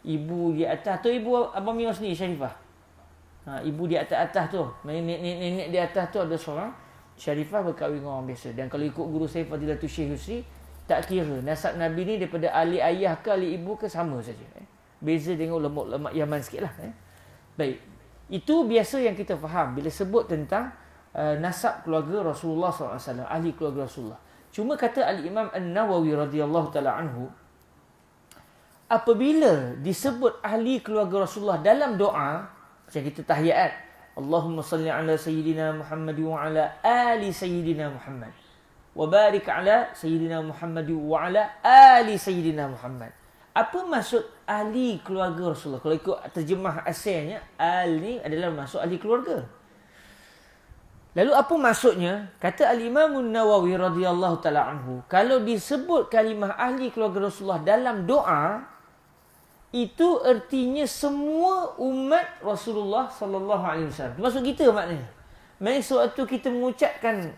S1: ibu di atas tu, ibu Abang Mio sendiri Sharifah. Ibu di atas tu, nenek di atas tu ada seorang Sharifah berkahwin dengan orang biasa. Dan kalau ikut guru saya Fadilatul Syekh Yusri, tak kira nasab Nabi ni daripada ahli ayah ke ahli ibu ke sama saja. Beza dengan ulama Yaman sikit lah. Baik. Itu biasa yang kita faham bila sebut tentang nasab keluarga Rasulullah SAW, ahli keluarga Rasulullah. Cuma kata Al-Imam An-Nawawi radhiyallahu ta'ala anhu, apabila disebut ahli keluarga Rasulullah dalam doa, macam kita tahiyat, Allahumma salli ala Sayyidina Muhammad wa ala ali Sayyidina Muhammad. wa barik ala sayyidina Muhammad wa ala ali sayyidina Muhammad. Apa maksud ahli keluarga Rasulullah? Kalau ikut terjemah asalnya, al ni adalah maksud ahli keluarga. Lalu apa maksudnya? Kata Al-Imam Nawawi radhiyallahu taala anhu, kalau disebut kalimah ahli keluarga Rasulullah dalam doa, itu artinya semua umat Rasulullah sallallahu alaihi wasallam. Maksud kita maknanya. Maksud sewaktu kita mengucapkan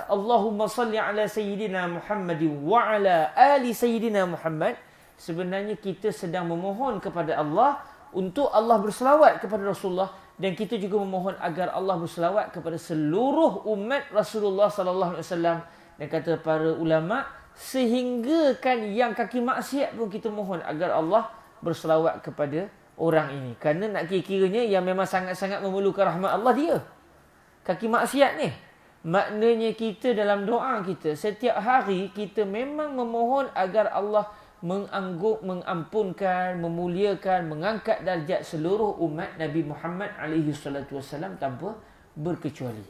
S1: Allahumma salli ala sayyidina Muhammad wa ala ali sayyidina Muhammad, sebenarnya kita sedang memohon kepada Allah untuk Allah berselawat kepada Rasulullah, dan kita juga memohon agar Allah berselawat kepada seluruh umat Rasulullah sallallahu alaihi wasallam. Dan kata para ulama, sehingga kan yang kaki maksiat pun kita mohon agar Allah berselawat kepada orang ini. Kerana nak kira-kiranya yang memang sangat-sangat memerlukan rahmat Allah dia. Kaki maksiat ni. Maknanya kita dalam doa kita, setiap hari kita memang memohon agar Allah mengampunkan, memuliakan, mengangkat darjat seluruh umat Nabi Muhammad alaihi salatu wasallam tanpa berkecuali.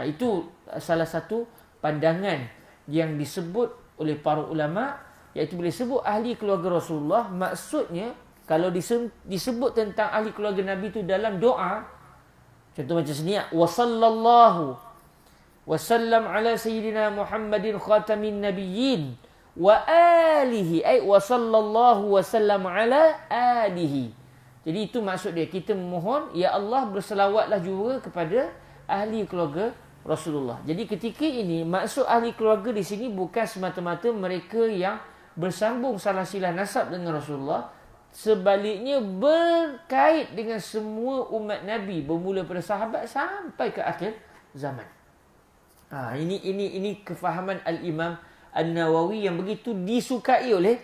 S1: Itu salah satu pandangan yang disebut oleh para ulama, iaitu bila sebut ahli keluarga Rasulullah, maksudnya kalau disebut tentang ahli keluarga Nabi itu dalam doa, contoh macam sini, wa sallallahu wa sallam ala sayyidina Muhammadin khatamin nabiyyin wa alihi, ay wa sallallahu wa sallam ala alihi. Jadi itu maksud dia, kita memohon ya Allah berselawatlah juga kepada ahli keluarga Rasulullah. Jadi ketika ini maksud ahli keluarga di sini bukan semata-mata mereka yang bersambung salah silah nasab dengan Rasulullah, sebaliknya berkait dengan semua umat Nabi, bermula pada sahabat sampai ke akhir zaman. Ini kefahaman Al-Imam An-Nawawi yang begitu disukai oleh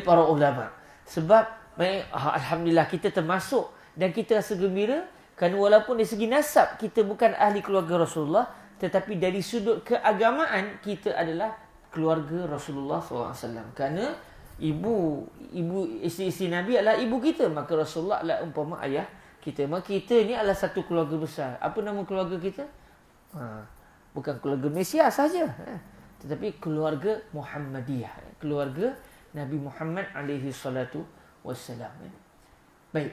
S1: para ulama. Sebab alhamdulillah kita termasuk dan kita rasa gembira kerana walaupun dari segi nasab kita bukan ahli keluarga Rasulullah, tetapi dari sudut keagamaan kita adalah keluarga Rasulullah SAW. Kerana ibu isteri Nabi adalah ibu kita, maka Rasulullah adalah umpama ayah kita. Maka kita ni adalah satu keluarga besar. Apa nama keluarga kita? Bukan keluarga Malaysia sahaja, tetapi keluarga Muhammadiyah, keluarga Nabi Muhammad alaihi salatu wassalam. Baik.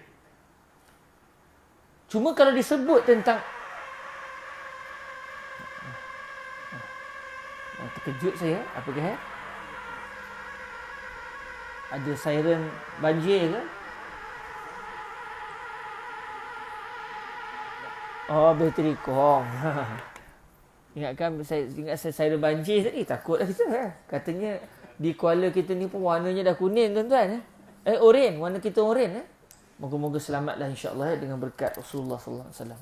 S1: Cuma kalau disebut tentang terkejut saya, apakah ada siren banjir ke? Oh, bateri kong. Ingat saya siren banjir tadi, takutlah kita. Katanya di Kuala kita ni pun warnanya dah kuning tuan-tuan. Oren, warna kita oren. Moga-moga selamatlah insya-Allah dengan berkat Rasulullah sallallahu alaihi wasallam.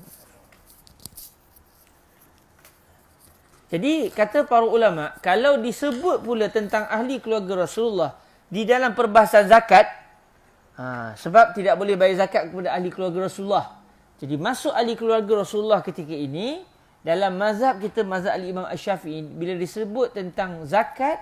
S1: Jadi kata para ulama, kalau disebut pula tentang ahli keluarga Rasulullah di dalam perbahasan zakat, sebab tidak boleh bayar zakat kepada ahli keluarga Rasulullah. Jadi masuk ahli keluarga Rasulullah ketika ini dalam mazhab kita, mazhab Al-Imam Asy-Syafi'i, bila disebut tentang zakat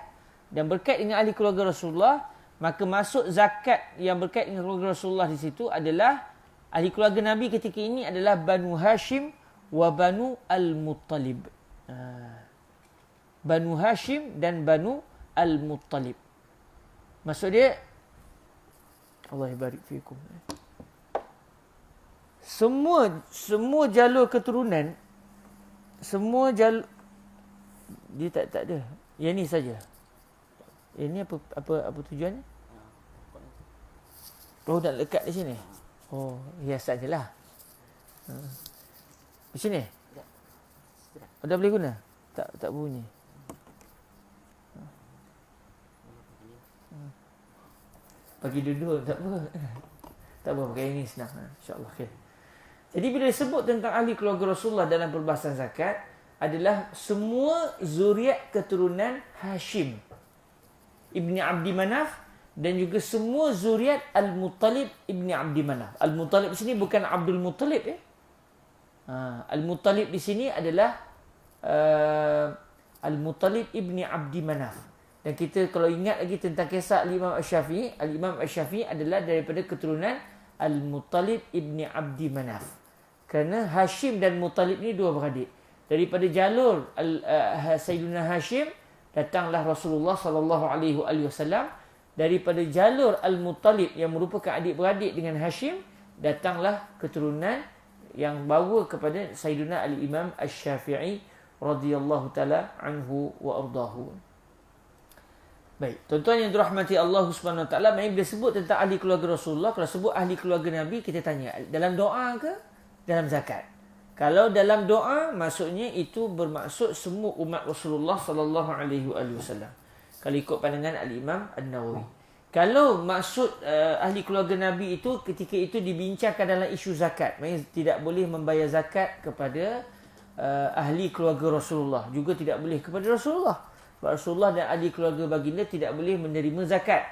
S1: dan berkait dengan ahli keluarga Rasulullah, maka masuk zakat yang berkait dengan keluarga Rasulullah di situ adalah ahli keluarga Nabi ketika ini adalah Banu Hashim wa Banu Al-Muttalib. Banu Hashim dan Banu Al-Muttalib. Maksud dia, Allah barik fiikum. Semua jalur keturunan, semua jalur dia tak ada. Yang ni saja. Ini apa tujuannya? Oh, dah lekat di sini. Oh, hiasan jelah. Di sini. Oh, dah boleh guna? Tak bunyi. Bagi duduk tak apa. Tak apa, pakai ini senang. InsyaAllah. Okay. Jadi bila disebut tentang ahli keluarga Rasulullah dalam perbahasan zakat, adalah semua zuriat keturunan Hashim Ibni Abdi Manaf dan juga semua zuriat Al-Muttalib Ibni Abdi Manaf. Al-Muttalib di sini bukan Abdul Muttalib. Al-Muttalib di sini adalah Al-Muttalib Ibni Abdi Manaf. Dan kita kalau ingat lagi tentang kisah Al-Imam Asy-Syafi'i, Al-Imam Asy-Syafi'i adalah daripada keturunan Al-Muttalib Ibni Abdi Manaf. Kerana Hashim dan Muttalib ni dua beradik. Daripada jalur Sayyidina Hashim datanglah Rasulullah sallallahu alaihi wasallam daripada jalur Al-Muttalib yang merupakan adik-beradik dengan Hashim, datanglah keturunan yang bawa kepada Sayyidina Al-Imam Asy-Syafi'i radhiyallahu taala anhu wa ardahu. Baik, tuan-tuan yang dirahmati Allah Subhanahu wa taala, bila sebut tentang ahli keluarga Rasulullah, kalau sebut ahli keluarga Nabi, kita tanya, dalam doa ke dalam zakat? Kalau dalam doa, maksudnya itu bermaksud semua umat Rasulullah sallallahu alaihi wasallam. Kalau ikut pandangan Al-Imam An-Nawawi. Kalau maksud ahli keluarga Nabi itu ketika itu dibincangkan dalam isu zakat, maksudnya tidak boleh membayar zakat kepada ahli keluarga Rasulullah, juga tidak boleh kepada Rasulullah. Rasulullah dan ahli keluarga baginda tidak boleh menerima zakat.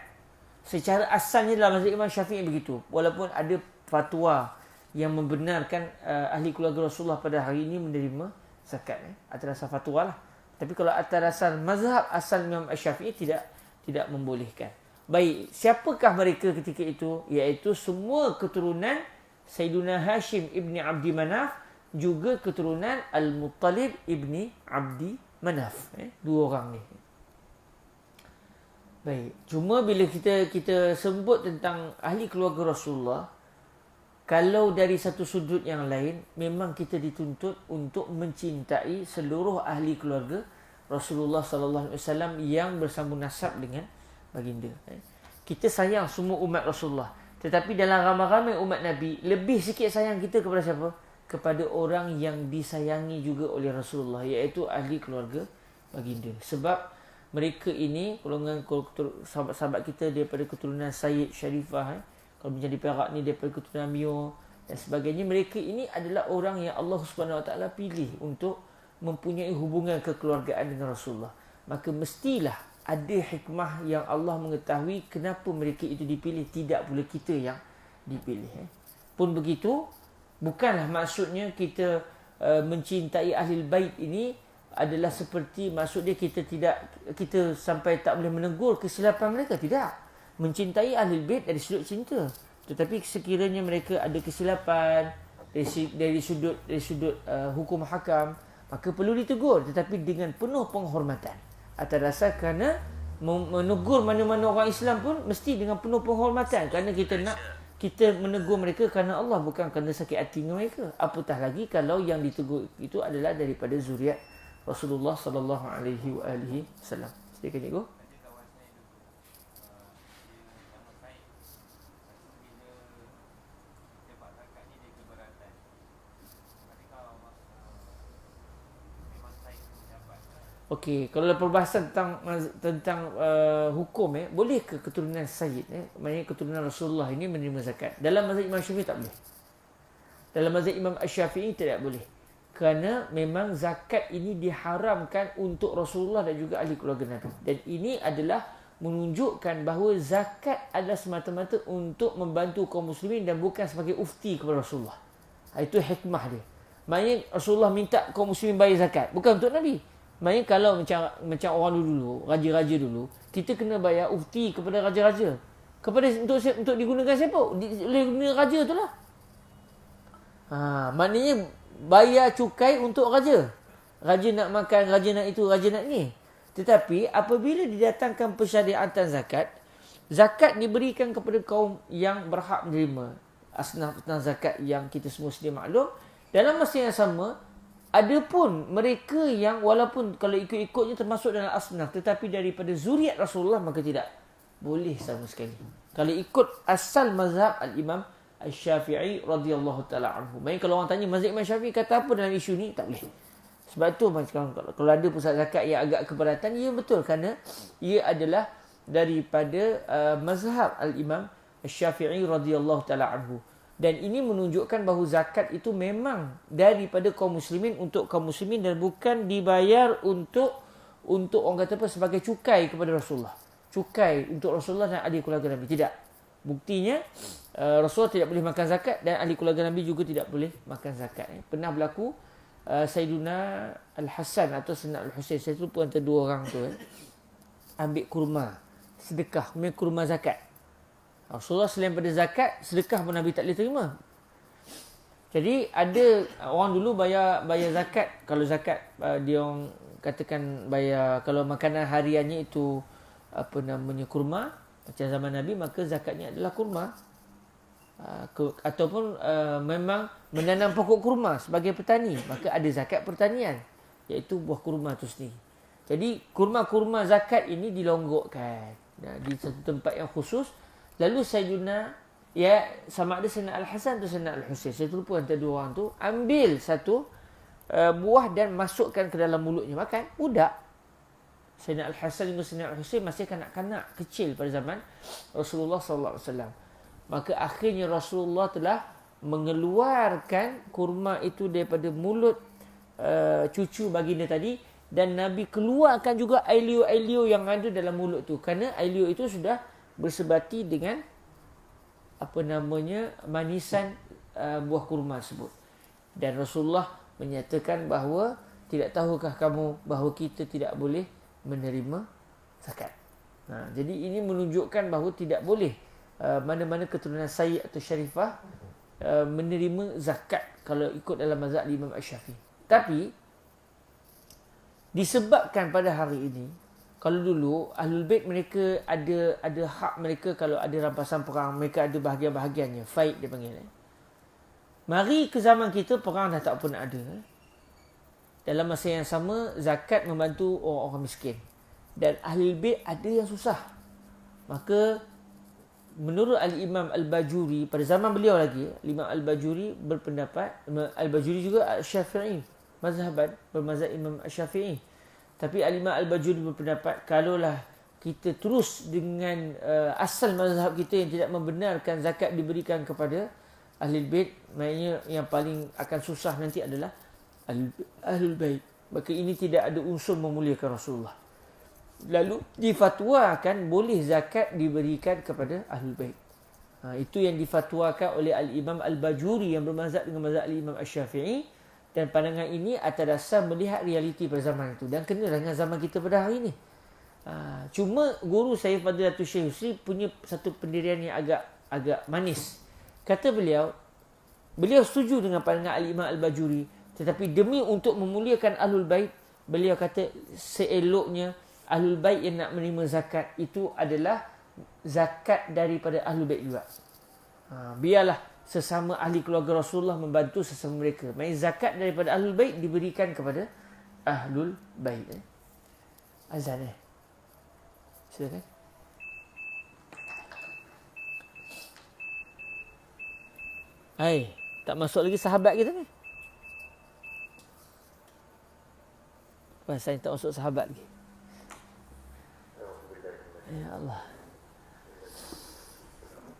S1: Secara asalnya dalam mazhab Imam Syafi'i begitu. Walaupun ada fatwa yang membenarkan ahli keluarga Rasulullah pada hari ini menerima zakat. Atas dasar fatwa lah. Tapi kalau atas dasar mazhab asal Imam Syafi'i tidak membolehkan. Baik, siapakah mereka ketika itu? Iaitu semua keturunan Sayyiduna Hashim ibni Abdi Manaf, juga keturunan Al-Muttalib ibni Abdi Manaf. Dua orang ni. Baik, cuma bila kita sebut tentang ahli keluarga Rasulullah, kalau dari satu sudut yang lain, memang kita dituntut untuk mencintai seluruh ahli keluarga Rasulullah sallallahu alaihi wasallam yang bersambung nasab dengan baginda. Kita sayang semua umat Rasulullah, tetapi dalam ramai-ramai umat Nabi, lebih sikit sayang kita kepada siapa? Kepada orang yang disayangi juga oleh Rasulullah, iaitu ahli keluarga baginda. Sebab mereka ini golongan sahabat-sahabat kita daripada keturunan Sayyid Syarifah, kalau menjadi Perak ni daripada keturunan Mio dan sebagainya. Mereka ini adalah orang yang Allah Subhanahu Wa Taala pilih untuk mempunyai hubungan kekeluargaan dengan Rasulullah. Maka mestilah ada hikmah yang Allah mengetahui kenapa mereka itu dipilih, tidak pula kita yang dipilih. Pun begitu, bukanlah maksudnya kita mencintai ahli bait ini adalah seperti maksud dia kita sampai tak boleh menegur kesilapan mereka. Tidak. Mencintai ahli bait dari sudut cinta. Tetapi sekiranya mereka ada kesilapan dari sudut hukum hakam, maka perlu ditegur, tetapi dengan penuh penghormatan. Atas dasar kerana menegur mana-mana orang Islam pun mesti dengan penuh penghormatan, kerana kita menegur mereka kerana Allah, bukan kerana sakit hati mereka. Apatah lagi kalau yang ditegur itu adalah daripada zuriat Rasulullah sallallahu alaihi wasallam. Silakan cikgu. Okey, kalau perbahasan tentang hukum, boleh ke keturunan Sayyid, maknanya keturunan Rasulullah ini menerima zakat? Dalam mazhab Imam Syafi'i tak boleh. Dalam mazhab Imam Asy-Syafi'i tidak boleh. Kerana memang zakat ini diharamkan untuk Rasulullah dan juga ahli keluarga Nabi. Dan ini adalah menunjukkan bahawa zakat adalah semata-mata untuk membantu kaum muslimin dan bukan sebagai ufti kepada Rasulullah. Itu hikmah dia. Maknanya Rasulullah minta kaum muslimin bayar zakat, bukan untuk Nabi. Maknanya kalau macam orang dulu, raja-raja dulu, kita kena bayar ufti kepada raja-raja. Untuk digunakan siapa? Digunakan raja tu lah. Maknanya bayar cukai untuk raja. Raja nak makan, raja nak itu, raja nak ni. Tetapi apabila didatangkan persyariatan zakat, zakat diberikan kepada kaum yang berhak menerima. Asnaf zakat yang kita semua sedia maklum. Dalam masa yang sama, ada pun mereka yang walaupun kalau ikut-ikutnya termasuk dalam asnaf, tetapi daripada zuriat Rasulullah, maka tidak boleh sama sekali. Kalau ikut asal mazhab Al-Imam Asy-Syafi'i radhiyallahu taala anhu. Maksudnya kalau orang tanya mazhab Imam Syafi'i kata apa dalam isu ni, tak boleh. Sebab tu macam kalau ada pusat zakat yang agak keberatan, ya betul, kerana ia adalah daripada mazhab Al-Imam Asy-Syafi'i radhiyallahu taala anhu. Dan ini menunjukkan bahawa zakat itu memang daripada kaum muslimin untuk kaum muslimin dan bukan dibayar untuk orang kata apa, sebagai cukai kepada Rasulullah. Cukai untuk Rasulullah dan ahli keluarga Nabi. Tidak. Buktinya Rasulullah tidak boleh makan zakat dan ahli keluarga Nabi juga tidak boleh makan zakat. Pernah berlaku Sayyiduna Al-Hasan atau Sayyidina Al-Husain, saya lupa antara dua orang tu, ambil kurma sedekah, ambil kurma zakat. Rasulullah selain pada zakat, sedekah pun Nabi tak boleh terima. Jadi ada orang dulu bayar zakat. Kalau zakat dia orang katakan bayar, kalau makanan hariannya itu kurma macam zaman Nabi, maka zakatnya adalah kurma. Ataupun memang menanam pokok kurma sebagai petani, maka ada zakat pertanian, iaitu buah kurma itu sendiri. Jadi kurma-kurma zakat ini dilonggokkan di satu tempat yang khusus. Lalu Sayyidina, sama ada Sayyidina Al-Hasan atau Sayyidina Al-Husain, saya terlupa antara dua orang tu, ambil satu buah dan masukkan ke dalam mulutnya makan. Budak Sayyidina Al-Hasan dan Sayyidina Al-Husain masih kanak-kanak kecil pada zaman Rasulullah sallallahu alaihi wasallam. Maka akhirnya Rasulullah telah mengeluarkan kurma itu daripada mulut cucu baginda tadi, dan Nabi keluarkan juga air-liur yang ada dalam mulut tu, kerana air-liur itu sudah bersebati dengan manisan buah kurma tersebut. Dan Rasulullah menyatakan bahawa, tidak tahukah kamu bahawa kita tidak boleh menerima zakat. Jadi ini menunjukkan bahawa tidak boleh mana-mana keturunan Sayyid atau Syarifah menerima zakat kalau ikut dalam mazhab Imam Asy-Syafi'i. Tapi disebabkan pada hari ini, kalau dulu Ahlul Bait mereka ada hak mereka, kalau ada rampasan perang mereka ada bahagian-bahagiannya, faid dia panggil. Mari ke zaman kita, perang dah tak pernah ada. Dalam masa yang sama, zakat membantu orang-orang miskin. Dan Ahlul Bait ada yang susah. Maka menurut Al-Imam Al-Bajuri, pada zaman beliau lagi, Imam Al-Bajuri berpendapat, Al-Bajuri juga Syafi'i, mazhaban, bermazhab Imam Syafi'i. Tapi Al-Imam Al-Bajuri berpendapat, kalaulah kita terus dengan asal mazhab kita yang tidak membenarkan zakat diberikan kepada Ahlul Bait, maknanya yang paling akan susah nanti adalah Ahlul Bait. Maka ini tidak ada unsur memuliakan Rasulullah. Lalu difatwakan boleh zakat diberikan kepada Ahlul Bait. Itu yang difatwakan oleh Al-Imam Al-Bajuri yang bermazhab dengan mazhab Al-Imam Asy-Syafi'i. Dan pandangan ini atas dasar melihat realiti pada zaman itu, dan kena dengan zaman kita pada hari ini. Cuma guru saya Fadilatul Syekh Husri punya satu pendirian yang agak manis. Kata beliau setuju dengan pandangan Al-Imam Al-Bajuri, tetapi demi untuk memuliakan Ahlul Bait, beliau kata seeloknya Ahlul Bait yang nak menerima zakat itu adalah zakat daripada Ahlul Bait juga. Biarlah sesama ahli keluarga Rasulullah membantu sesama mereka. Maksudnya zakat daripada Ahlul Bait diberikan kepada Ahlul Bait. Azan silakan. Hai, tak masuk lagi sahabat kita ni. Saya tak masuk sahabat lagi. Ya Allah.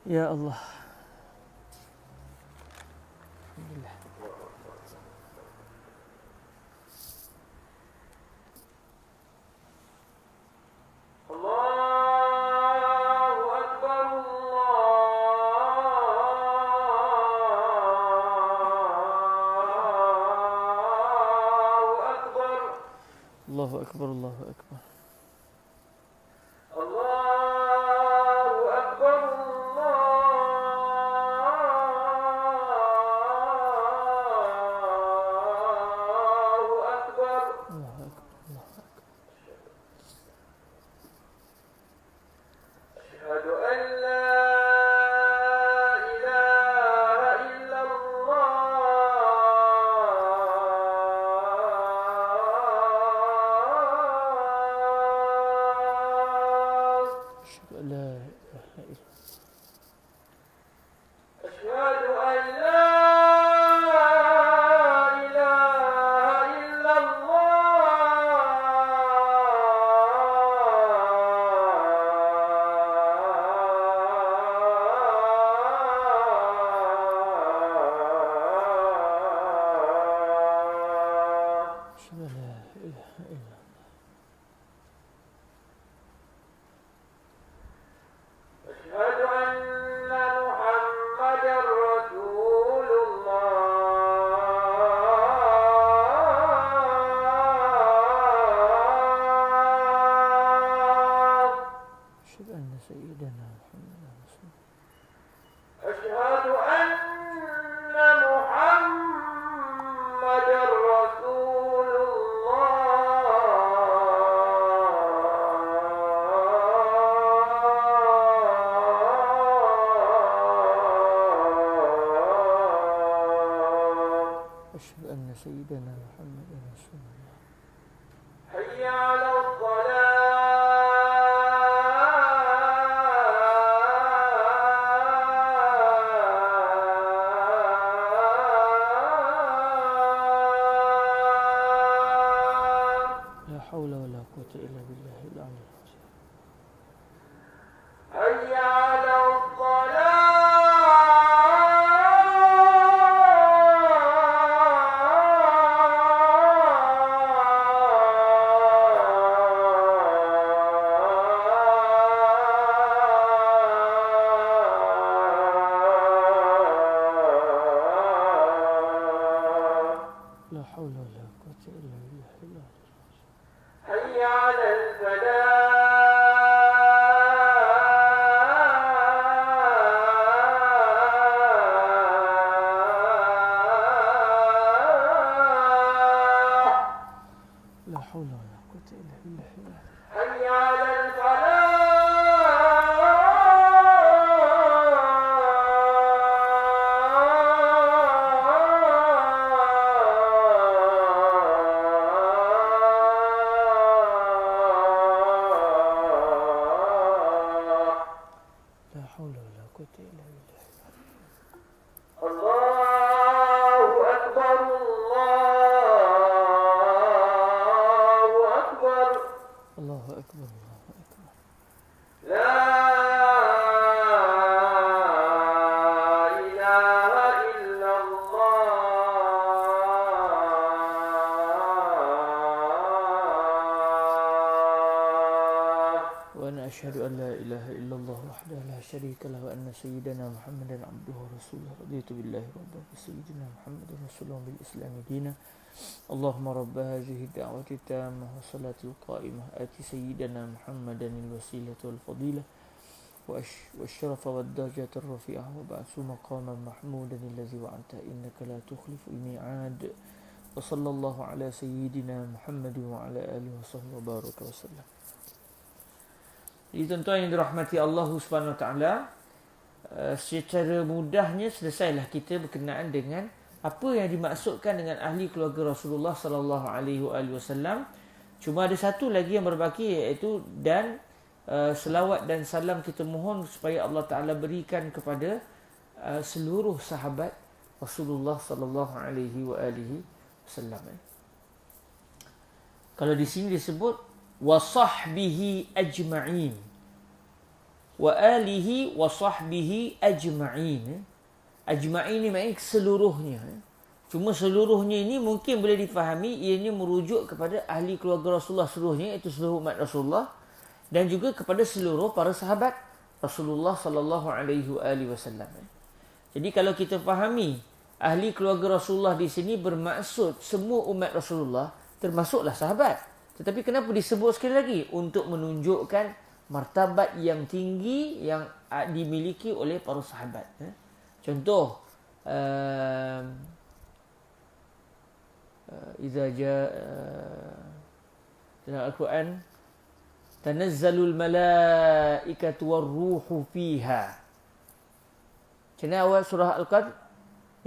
S1: Ya Allah. Alhamdulillah.
S2: Allahu Akbar, Allahu Akbar.
S1: Allahu Akbar, Allahu Akbar. سيدنا محمد رسول الله.
S2: حي على الصلاة.
S1: لا حول ولا قوة إلا بالله العلي العظيم.
S2: حي على الصلاة.
S1: لا حول ولا قوة إلا بالله العلي العظيم.
S2: حي على الفلاح.
S1: لا حول ولا قوة إلا بالله العلي العظيم.
S2: حي على الفلاح.
S1: لا حول ولا قوة إلا بالله العلي العظيم.
S2: الله أكبر الله أكبر.
S1: الله أكبر الله أكبر.
S2: لا إله إلا الله.
S1: وأنا أشهد أن لا إله إلا الله وحده لا شريك له وأن سيدنا محمدا عبده ورسوله. رضيت بالله ربا وسيدنا محمد رسول الله بالإسلام دينا. اللهم رب هذه الدعوة التامة والصلاة القائمة آت سيدنا محمدا الوسيلة والفضيلة والشرف والدرجة الرفيعة وبعث مقاما محمودا الذي وعدته إنك لا تخلف الميعاد. وصلى الله على سيدنا محمد وعلى آله وصحبه وبارك وسلم. Jadi tuan-tuan yang dirahmati Allah Subhanahu Wa Taala, secara mudahnya selesailah kita berkenaan dengan apa yang dimaksudkan dengan ahli keluarga Rasulullah sallallahu alaihi wasallam. Cuma ada satu lagi yang berbaki, iaitu dan selawat dan salam kita mohon supaya Allah Taala berikan kepada seluruh sahabat Rasulullah sallallahu alaihi wasallam. Kalau di sini disebut wa sahbihi ajma'in, wa alihi wa sahbihi ajma'in. Ajma'in ni maknanya seluruhnya. Cuma seluruhnya ini mungkin boleh difahami ianya merujuk kepada ahli keluarga Rasulullah seluruhnya, iaitu seluruh umat Rasulullah, dan juga kepada seluruh para sahabat Rasulullah sallallahu alaihi wasallam. Jadi kalau kita fahami ahli keluarga Rasulullah di sini bermaksud semua umat Rasulullah, termasuklah sahabat. Tetapi kenapa disebut sekali lagi? Untuk menunjukkan martabat yang tinggi yang dimiliki oleh para sahabat. Contoh, idza jaa dalam Al-Quran, tanazzalul malaikatu warruhu fiha. Macam awal surah Al-Qadr,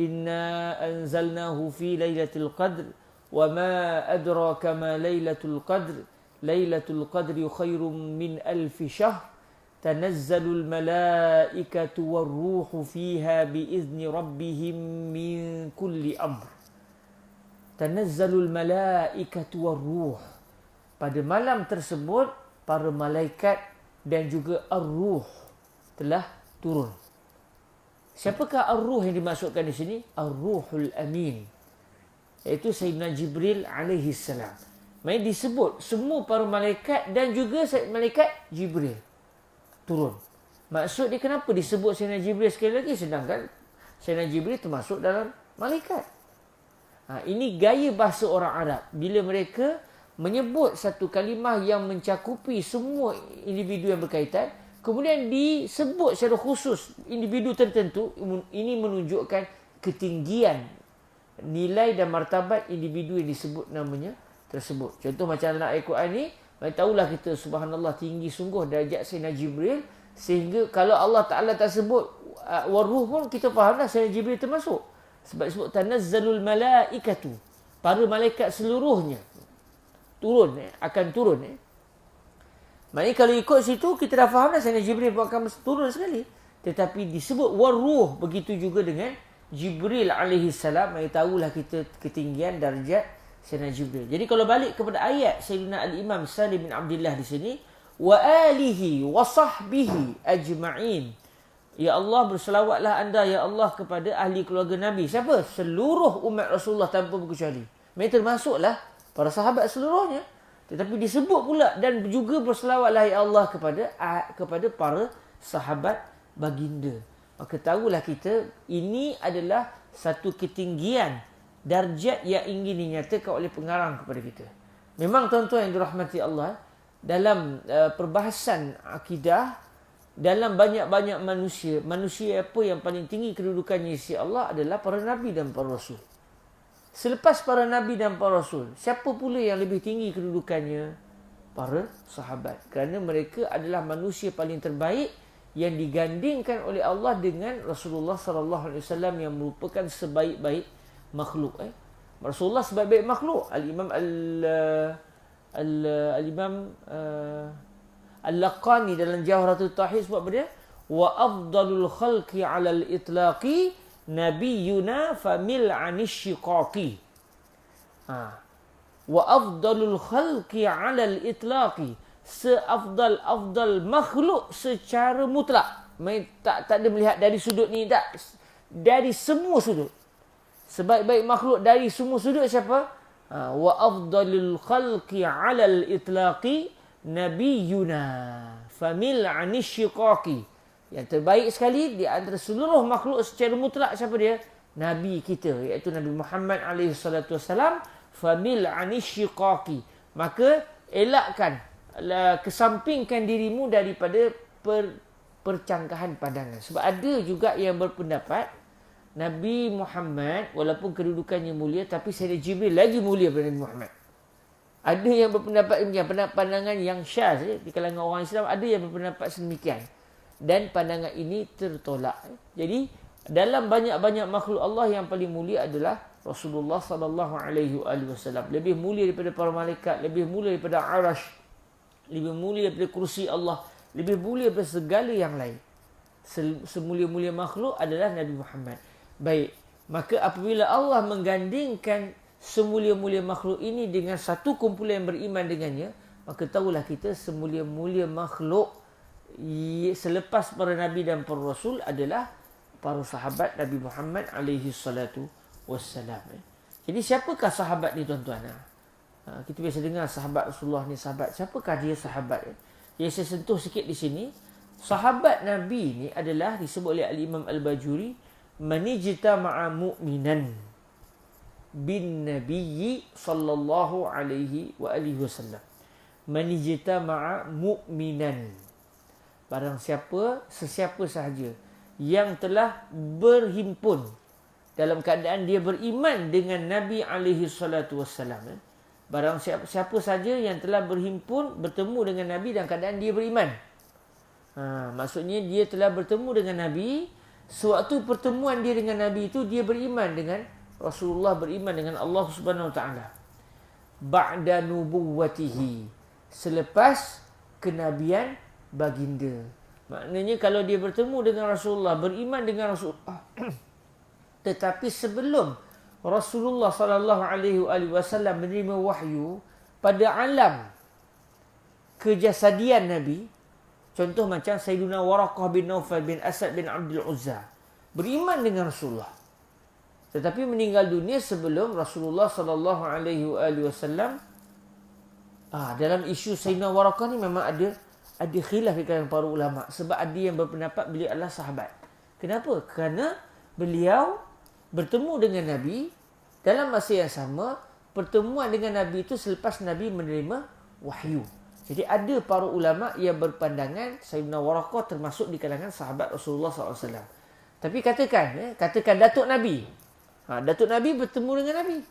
S1: inna anzalnahu fi lailatul qadr وما أدراك ما ليلة القدر ليلة القدر خير من 1000 شهر تنزل الملائكة والروح فيها بإذن ربهم من كل أمر. تنزل الملائكة والروح. Pada malam tersebut para malaikat dan juga ar-ruh telah turun. Siapakah ar-ruh yang dimaksudkan di sini? Ar-ruhul amin, iaitu Sayyidina Jibril alaihi salam. Maksudnya disebut semua para malaikat dan juga malaikat Jibril turun. Maksud dia kenapa disebut Sayyidina Jibril sekali lagi, sedangkan Sayyidina Jibril termasuk dalam malaikat. Ini gaya bahasa orang Arab. Bila mereka menyebut satu kalimah yang mencakupi semua individu yang berkaitan, kemudian disebut secara khusus individu tertentu, ini menunjukkan ketinggian nilai dan martabat individu yang disebut namanya tersebut. Contoh macam dalam Al-Quran ni, tahulah kita subhanallah tinggi sungguh darjat Sayyidina Jibril, sehingga kalau Allah Ta'ala tak sebut waruh pun kita fahamlah Sayyidina Jibril termasuk. Sebab disebut tanazzalul malaikatu. para malaikat seluruhnya akan turun. Maknanya kalau ikut situ kita dah faham dah Sayyidina Jibril akan turun sekali. Tetapi disebut waruh, begitu juga dengan Jibril alaihi salam. Mari tahulah kita ketinggian darjat Sayyidina Jibril. Jadi kalau balik kepada ayat Sayyidina Al-Imam Salim bin Abdullah di sini, wa alihi wa sahbihi ajma'in. Ya Allah, berselawatlah anda ya Allah kepada ahli keluarga Nabi. Siapa? Seluruh umat Rasulullah tanpa berkecuali. Mereka termasuklah para sahabat seluruhnya. Tetapi disebut pula dan juga berselawatlah ya Allah kepada para sahabat baginda. Maka tahulah kita ini adalah satu ketinggian darjat yang ingin dinyatakan oleh pengarang kepada kita. Memang tuan-tuan yang dirahmati Allah, dalam perbahasan akidah, dalam banyak-banyak manusia apa yang paling tinggi kedudukannya di sisi Allah adalah para nabi dan para rasul. Selepas para nabi dan para rasul, siapa pula yang lebih tinggi kedudukannya? Para sahabat. Kerana mereka adalah manusia paling terbaik yang digandingkan oleh Allah dengan Rasulullah sallallahu alaihi wasallam yang merupakan sebaik-baik makhluk. Rasulullah sebaik-baik makhluk. Al-Imam Al-Laqani dalam Jawharatul Tauhid sebut apa dia? Wa afdalul khalqi 'alal itlaqi nabiyuna famil 'anish shiqaqi. Wa afdalul khalqi 'alal itlaqi, seafdal makhluk secara mutlak. Tak ada melihat dari sudut ni, tak, dari semua sudut. Sebaik-baik makhluk dari semua sudut siapa? Wa afdalul khalqi 'alal itlaqi nabiyuna famil 'anish shiqaqi. Yang terbaik sekali di antara seluruh makhluk secara mutlak siapa dia? Nabi kita, iaitu Nabi Muhammad alaihi salatu wasalam. Famil 'anish shiqaqi, maka elakkan, kesampingkan dirimu daripada percangkahan pandangan. Sebab ada juga yang berpendapat Nabi Muhammad walaupun kedudukannya mulia, tapi Sayyidina Jibril lagi mulia daripada Nabi Muhammad. Ada yang berpendapat demikian, pandangan yang syaz di kalangan orang Islam, ada yang berpendapat sedemikian. Dan pandangan ini tertolak. Jadi dalam banyak-banyak makhluk Allah yang paling mulia adalah Rasulullah sallallahu alaihi wasallam. Lebih mulia daripada para malaikat, lebih mulia daripada arasy, lebih mulia daripada kursi Allah, lebih mulia daripada segala yang lain. Semulia-mulia makhluk adalah Nabi Muhammad. Baik, maka apabila Allah menggandingkan semulia-mulia makhluk ini dengan satu kumpulan yang beriman dengannya, maka tahulah kita semulia-mulia makhluk selepas para nabi dan para rasul adalah para sahabat Nabi Muhammad alaihi salatu wassalam. Jadi siapakah sahabat ni tuan-tuan? Kita biasa dengar sahabat Rasulullah ni sahabat. Siapakah dia sahabat? Yang saya sentuh sikit di sini, sahabat Nabi ni adalah disebut oleh Al-Imam Al-Bajuri, manijtama'a mu'minan bin nabiyyi sallallahu alaihi wa alihi wasallam. Manijtama'a mu'minan, barang sesiapa sahaja yang telah berhimpun dalam keadaan dia beriman dengan Nabi alaihi salatu wassalam. Barang siapa saja yang telah berhimpun, bertemu dengan Nabi dalam keadaan dia beriman. Maksudnya dia telah bertemu dengan Nabi, sewaktu pertemuan dia dengan Nabi itu dia beriman dengan Rasulullah, beriman dengan Allah Subhanahu Wa Taala. Ba'da nubuwwatihi, selepas kenabian baginda. Maknanya kalau dia bertemu dengan Rasulullah, beriman dengan Rasulullah, tetapi sebelum Rasulullah sallallahu alaihi wasallam menerima wahyu pada alam kejasadian Nabi, contoh macam Sayyidina Waraqah bin Naufal bin Asad bin Abdul Uzza, beriman dengan Rasulullah, tetapi meninggal dunia sebelum Rasulullah sallallahu alaihi wasallam. Dalam isu Sayyidina Waraqah ni memang ada khilaf di kalangan para ulama, sebab ada yang berpendapat beliau adalah sahabat. Kenapa? Kerana beliau bertemu dengan Nabi dalam masa yang sama. Pertemuan dengan Nabi itu selepas Nabi menerima wahyu. Jadi ada para ulama yang berpandangan Sayyidina Waraqah termasuk di kalangan sahabat Rasulullah SAW. Tapi katakan Datuk Nabi. Datuk Nabi bertemu dengan Nabi.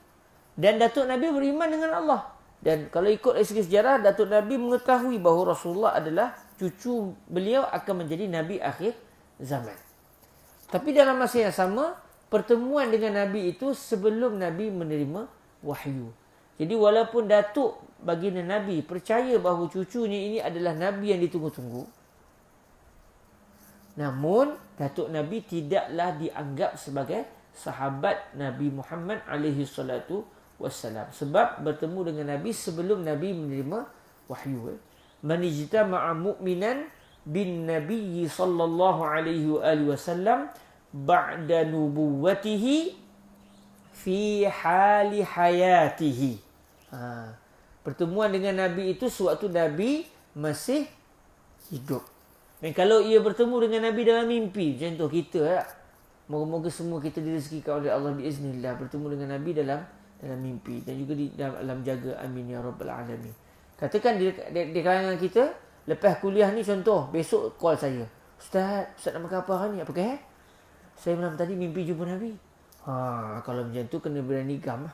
S1: Dan Datuk Nabi beriman dengan Allah. Dan kalau ikut dari segi sejarah, Datuk Nabi mengetahui bahawa Rasulullah adalah cucu beliau akan menjadi Nabi akhir zaman. Tapi dalam masa yang sama, pertemuan dengan Nabi itu sebelum Nabi menerima wahyu. Jadi walaupun datuk baginda Nabi percaya bahawa cucunya ini adalah Nabi yang ditunggu-tunggu, namun datuk Nabi tidaklah dianggap sebagai sahabat Nabi Muhammad alaihi salatu wassalam. Sebab bertemu dengan Nabi sebelum Nabi menerima wahyu. Man ijtama'a mu'minan bin Nabi sallallahu alaihi wasallam ba'da nubuwwatihi fi hali hayatihi. Pertemuan dengan Nabi itu sewaktu Nabi masih hidup. Dan kalau ia bertemu dengan Nabi dalam mimpi, contoh kita, moga-moga semua kita direzekikan oleh Allah biiznillah bertemu dengan Nabi dalam mimpi dan juga di dalam alam jaga, amin ya rabbal alamin. Katakan di kalangan kita lepas kuliah ni, contoh besok call saya, Ustaz nak makan apa hari ni? Apa ke? Saya malam tadi mimpi jumpa Nabi. Kalau macam tu kena berani gam lah.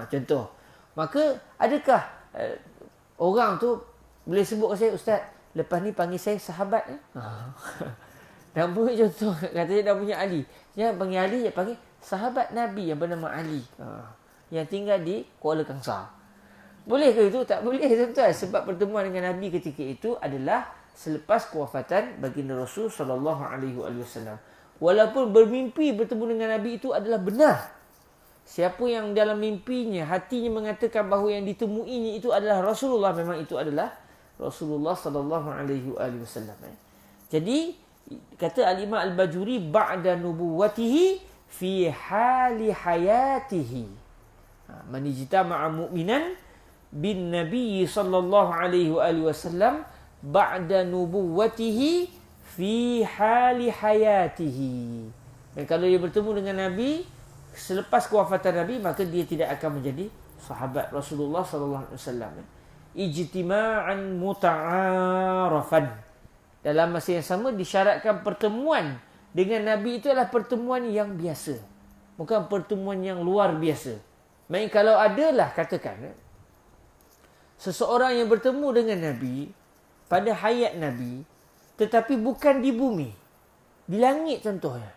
S1: Contoh. Maka adakah orang tu boleh sebut ke saya, Ustaz, lepas ni panggil saya sahabat? Dan punya contoh, katanya dah punya Ali. Jangan panggil Ali, dia panggil sahabat Nabi yang bernama Ali. Yang tinggal di Kuala Kangsar. Boleh ke itu? Tak boleh, tuan-tuan. Sebab pertemuan dengan Nabi ketika itu adalah selepas kewafatan baginda Rasul sallallahu alaihi wasallam. Walaupun bermimpi bertemu dengan Nabi itu adalah benar. Siapa yang dalam mimpinya hatinya mengatakan bahawa yang ditemuinya itu adalah Rasulullah, memang itu adalah Rasulullah sallallahu alaihi wasallam. Jadi kata Al-Imam Al-Bajuri ba'da nubuwwatihi fi hali hayatihi. Man ijtama'a mu'minan bin Nabi sallallahu alaihi wasallam ba'da nubuwwatihi fi hali hayatihi. Dan kalau dia bertemu dengan Nabi selepas kewafatan Nabi, maka dia tidak akan menjadi sahabat Rasulullah sallallahu alaihi wasallam. Ijtima'an muta'arafan. Dalam masa yang sama disyaratkan pertemuan dengan Nabi itu adalah pertemuan yang biasa, bukan pertemuan yang luar biasa. Maksudnya kalau adalah, katakan seseorang yang bertemu dengan Nabi pada hayat Nabi, tetapi bukan di bumi, di langit contohnya.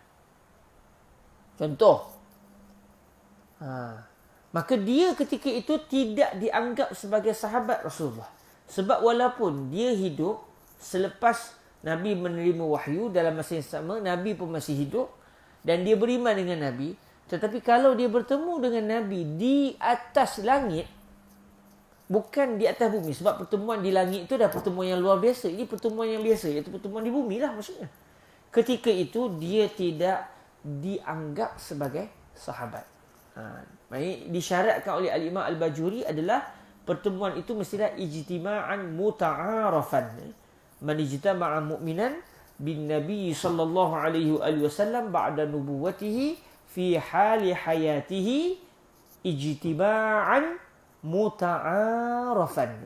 S1: Maka dia ketika itu tidak dianggap sebagai sahabat Rasulullah. Sebab walaupun dia hidup selepas Nabi menerima wahyu, dalam masa yang sama Nabi pun masih hidup dan dia beriman dengan Nabi, tetapi kalau dia bertemu dengan Nabi di atas langit, bukan di atas bumi. Sebab pertemuan di langit itu dah pertemuan yang luar biasa. Ini pertemuan yang biasa, iaitu pertemuan di bumi lah maksudnya. Ketika itu dia tidak dianggap sebagai sahabat. Disyaratkan oleh Al-Imam Al-Bajuri adalah pertemuan itu mestilah ijtima'an muta'arafan. Man ijtama'a mu'minan bin Nabi sallallahu alaihi wasallam ba'da nubuwwatihi fi hali hayatihi ijtima'an muta'arafan.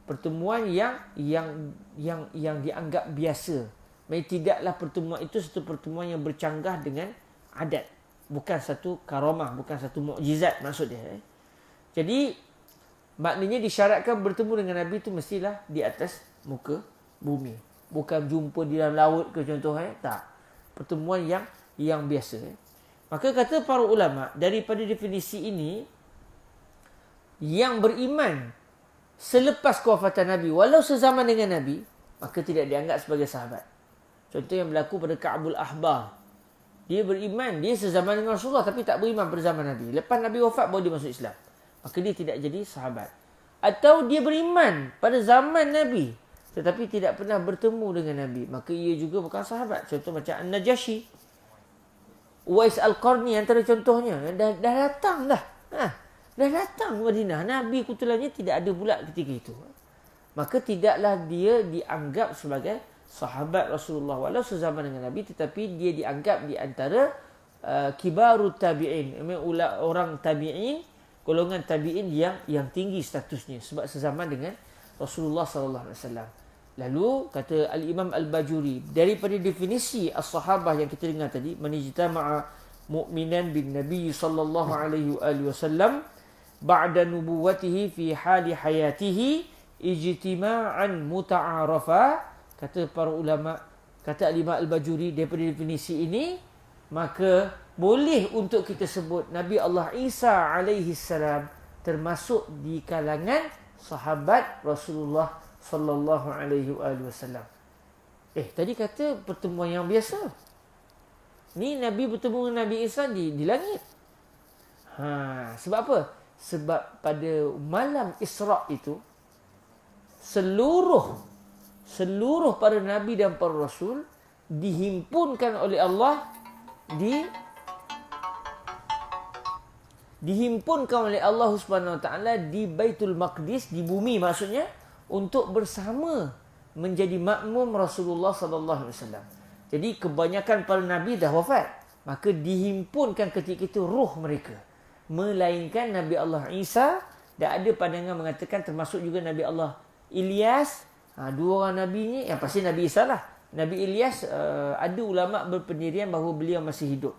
S1: Pertemuan yang dianggap biasa. Maksudnya tidaklah pertemuan itu satu pertemuan yang bercanggah dengan adat. Bukan satu karamah, bukan satu mukjizat maksud dia. Jadi maknanya disyaratkan bertemu dengan Nabi itu mestilah di atas muka bumi. Bukan jumpa di dalam laut ke contohnya. Tak. Pertemuan yang biasa. Maka kata para ulama, daripada definisi ini, yang beriman selepas kewafatan Nabi, walau sezaman dengan Nabi, maka tidak dianggap sebagai sahabat. Contoh yang berlaku pada Ka'bul Ahbar. Dia beriman, dia sezaman dengan Rasulullah tapi tak beriman pada zaman Nabi. Lepas Nabi wafat baru dia masuk Islam. Maka dia tidak jadi sahabat. Atau dia beriman pada zaman Nabi tetapi tidak pernah bertemu dengan Nabi, maka ia juga bukan sahabat. Contoh macam An-Najashi, Uwais Al-Qarni antara contohnya. Dah datang dah. Dah datang Madinah. Nabi kebetulannya tidak ada pula ketika itu. Maka tidaklah dia dianggap sebagai sahabat Rasulullah walau sezaman dengan Nabi, tetapi dia dianggap di antara kibarut tabi'in, orang tabi'in, golongan tabi'in yang tinggi statusnya sebab sezaman dengan Rasulullah sallallahu alaihi wasallam. Lalu kata Al-Imam Al-Bajuri, daripada definisi as-sahabah yang kita dengar tadi, man ijtama'a mu'minan bin Nabi sallallahu alaihi wasallam ba'da nubuwwatihi fi hali hayatihi ijtima'an muta'arafa. Kata para ulama, kata Al-Imam Al-Bajuri, daripada definisi ini, maka boleh untuk kita sebut Nabi Allah Isa alaihi salam termasuk di kalangan sahabat Rasulullah sallallahu alaihi wasallam. Tadi kata pertemuan yang biasa. Ni Nabi bertemu dengan Nabi Isa di langit. Sebab apa? Sebab pada malam Isra' itu seluruh para nabi dan para rasul dihimpunkan oleh Allah dihimpunkan oleh Allah Subhanahu Wa Taala di Baitul Maqdis, di bumi maksudnya, untuk bersama menjadi makmum Rasulullah sallallahu alaihi wasallam. Jadi kebanyakan para nabi dah wafat, maka dihimpunkan ketika itu ruh mereka. Melainkan Nabi Allah Isa, dan ada pandangan mengatakan termasuk juga Nabi Allah Ilyas. Dua orang nabi ni, yang pasti Nabi Isa lah. Nabi Ilyas, ada ulama berpendirian bahawa beliau masih hidup.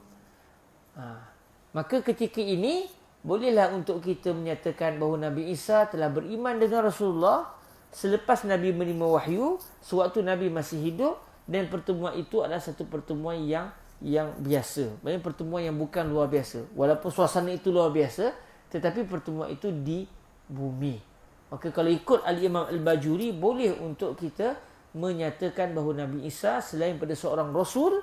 S1: Maka ketika ini bolehlah untuk kita menyatakan bahawa Nabi Isa telah beriman dengan Rasulullah selepas Nabi menerima wahyu, sewaktu Nabi masih hidup, dan pertemuan itu adalah satu pertemuan yang biasa. Maksudnya pertemuan yang bukan luar biasa. Walaupun suasana itu luar biasa, tetapi pertemuan itu di bumi. Maka kalau ikut Al-Imam Al-Bajuri, boleh untuk kita menyatakan bahawa Nabi Isa selain pada seorang Rasul,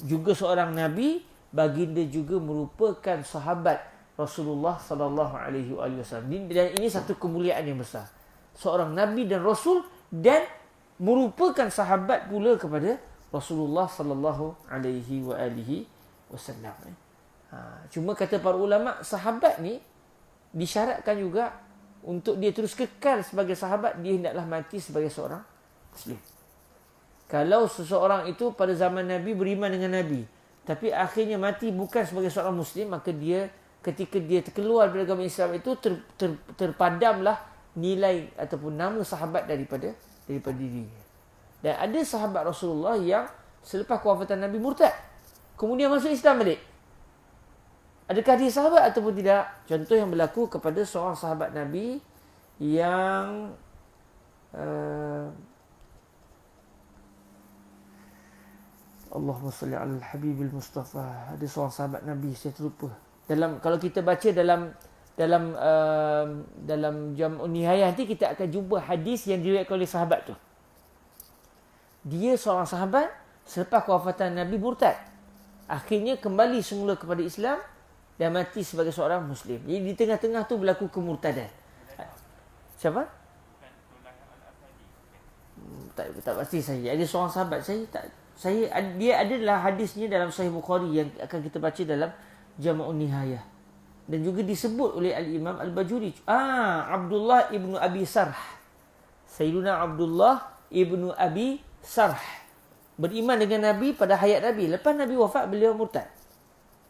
S1: juga seorang Nabi, baginda juga merupakan sahabat Rasulullah sallallahu alaihi wasallam. Dan ini satu kemuliaan yang besar. Seorang Nabi dan Rasul, dan merupakan sahabat pula kepada Rasulullah sallallahu alaihi wasallam. Cuma kata para ulama, sahabat ni disyaratkan juga untuk dia terus kekal sebagai sahabat, dia hendaklah mati sebagai seorang Muslim. Kalau seseorang itu pada zaman Nabi beriman dengan Nabi, tapi akhirnya mati bukan sebagai seorang Muslim, maka dia ketika dia keluar dari agama Islam itu terpadamlah nilai ataupun nama sahabat daripada dirinya. Dan ada sahabat Rasulullah yang selepas kewafatan Nabi murtad, kemudian masuk Islam balik. Adakah dia sahabat ataupun tidak? Contoh yang berlaku kepada seorang sahabat Nabi yang Allahumma salli ala al-habibil Mustafa. Ada seorang sahabat Nabi, saya terlupa. Kalau kita baca dalam Jam'un Nihayah nanti, kita akan jumpa hadis yang diriwayatkan oleh sahabat tu. Dia seorang sahabat, selepas kewafatan Nabi murtad, akhirnya kembali semula kepada Islam dan mati sebagai seorang Muslim. Jadi di tengah-tengah tu berlaku kemurtadan. Siapa? Tak pasti saya. Ada seorang sahabat dia adalah hadisnya dalam Sahih Bukhari yang akan kita baca dalam Jam'un Nihayah. Dan juga disebut oleh Al-Imam Al-Bajuri. Abdullah ibnu Abi Sarh. Sayyiduna Abdullah ibnu Abi Sarh beriman dengan Nabi pada hayat Nabi. Lepas Nabi wafat, beliau murtad.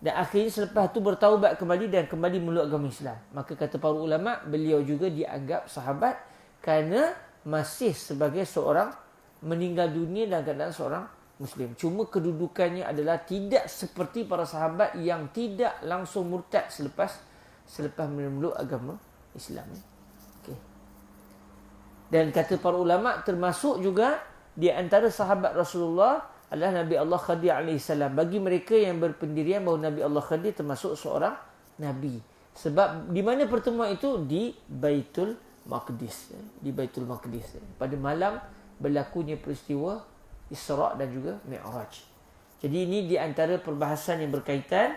S1: Dan akhirnya selepas itu bertaubat kembali dan kembali meluk agama Islam. Maka kata para ulama, beliau juga dianggap sahabat kerana masih sebagai seorang meninggal dunia dalam keadaan seorang Muslim. Cuma kedudukannya adalah tidak seperti para sahabat yang tidak langsung murtad selepas memeluk agama Islam. Okay. Dan kata para ulama, termasuk juga di antara sahabat Rasulullah adalah Nabi Allah Khadir AS. Bagi mereka yang berpendirian bahawa Nabi Allah Khadir termasuk seorang Nabi. Sebab di mana pertemuan itu? Di Baitul Maqdis. Pada malam berlakunya peristiwa Isra' dan juga Mi'raj. Jadi ini di antara perbahasan yang berkaitan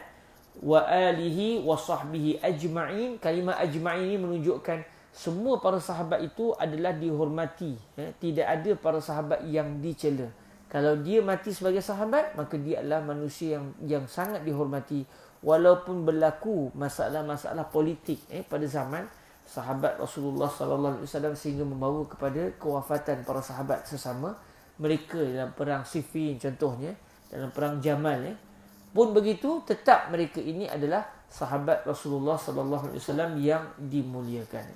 S1: wa alihi wa sahbihi ajma'in. Kalimah ajma'in ini menunjukkan semua para sahabat itu adalah dihormati. Tidak ada para sahabat yang dicela. Kalau dia mati sebagai sahabat, maka dia adalah manusia yang sangat dihormati. Walaupun berlaku masalah-masalah politik pada zaman sahabat Rasulullah sallallahu alaihi wasallam sehingga membawa kepada kewafatan para sahabat sesama mereka dalam perang Siffin contohnya, dalam perang Jamal pun begitu, tetap mereka ini adalah sahabat Rasulullah sallallahu alaihi wasallam yang dimuliakan.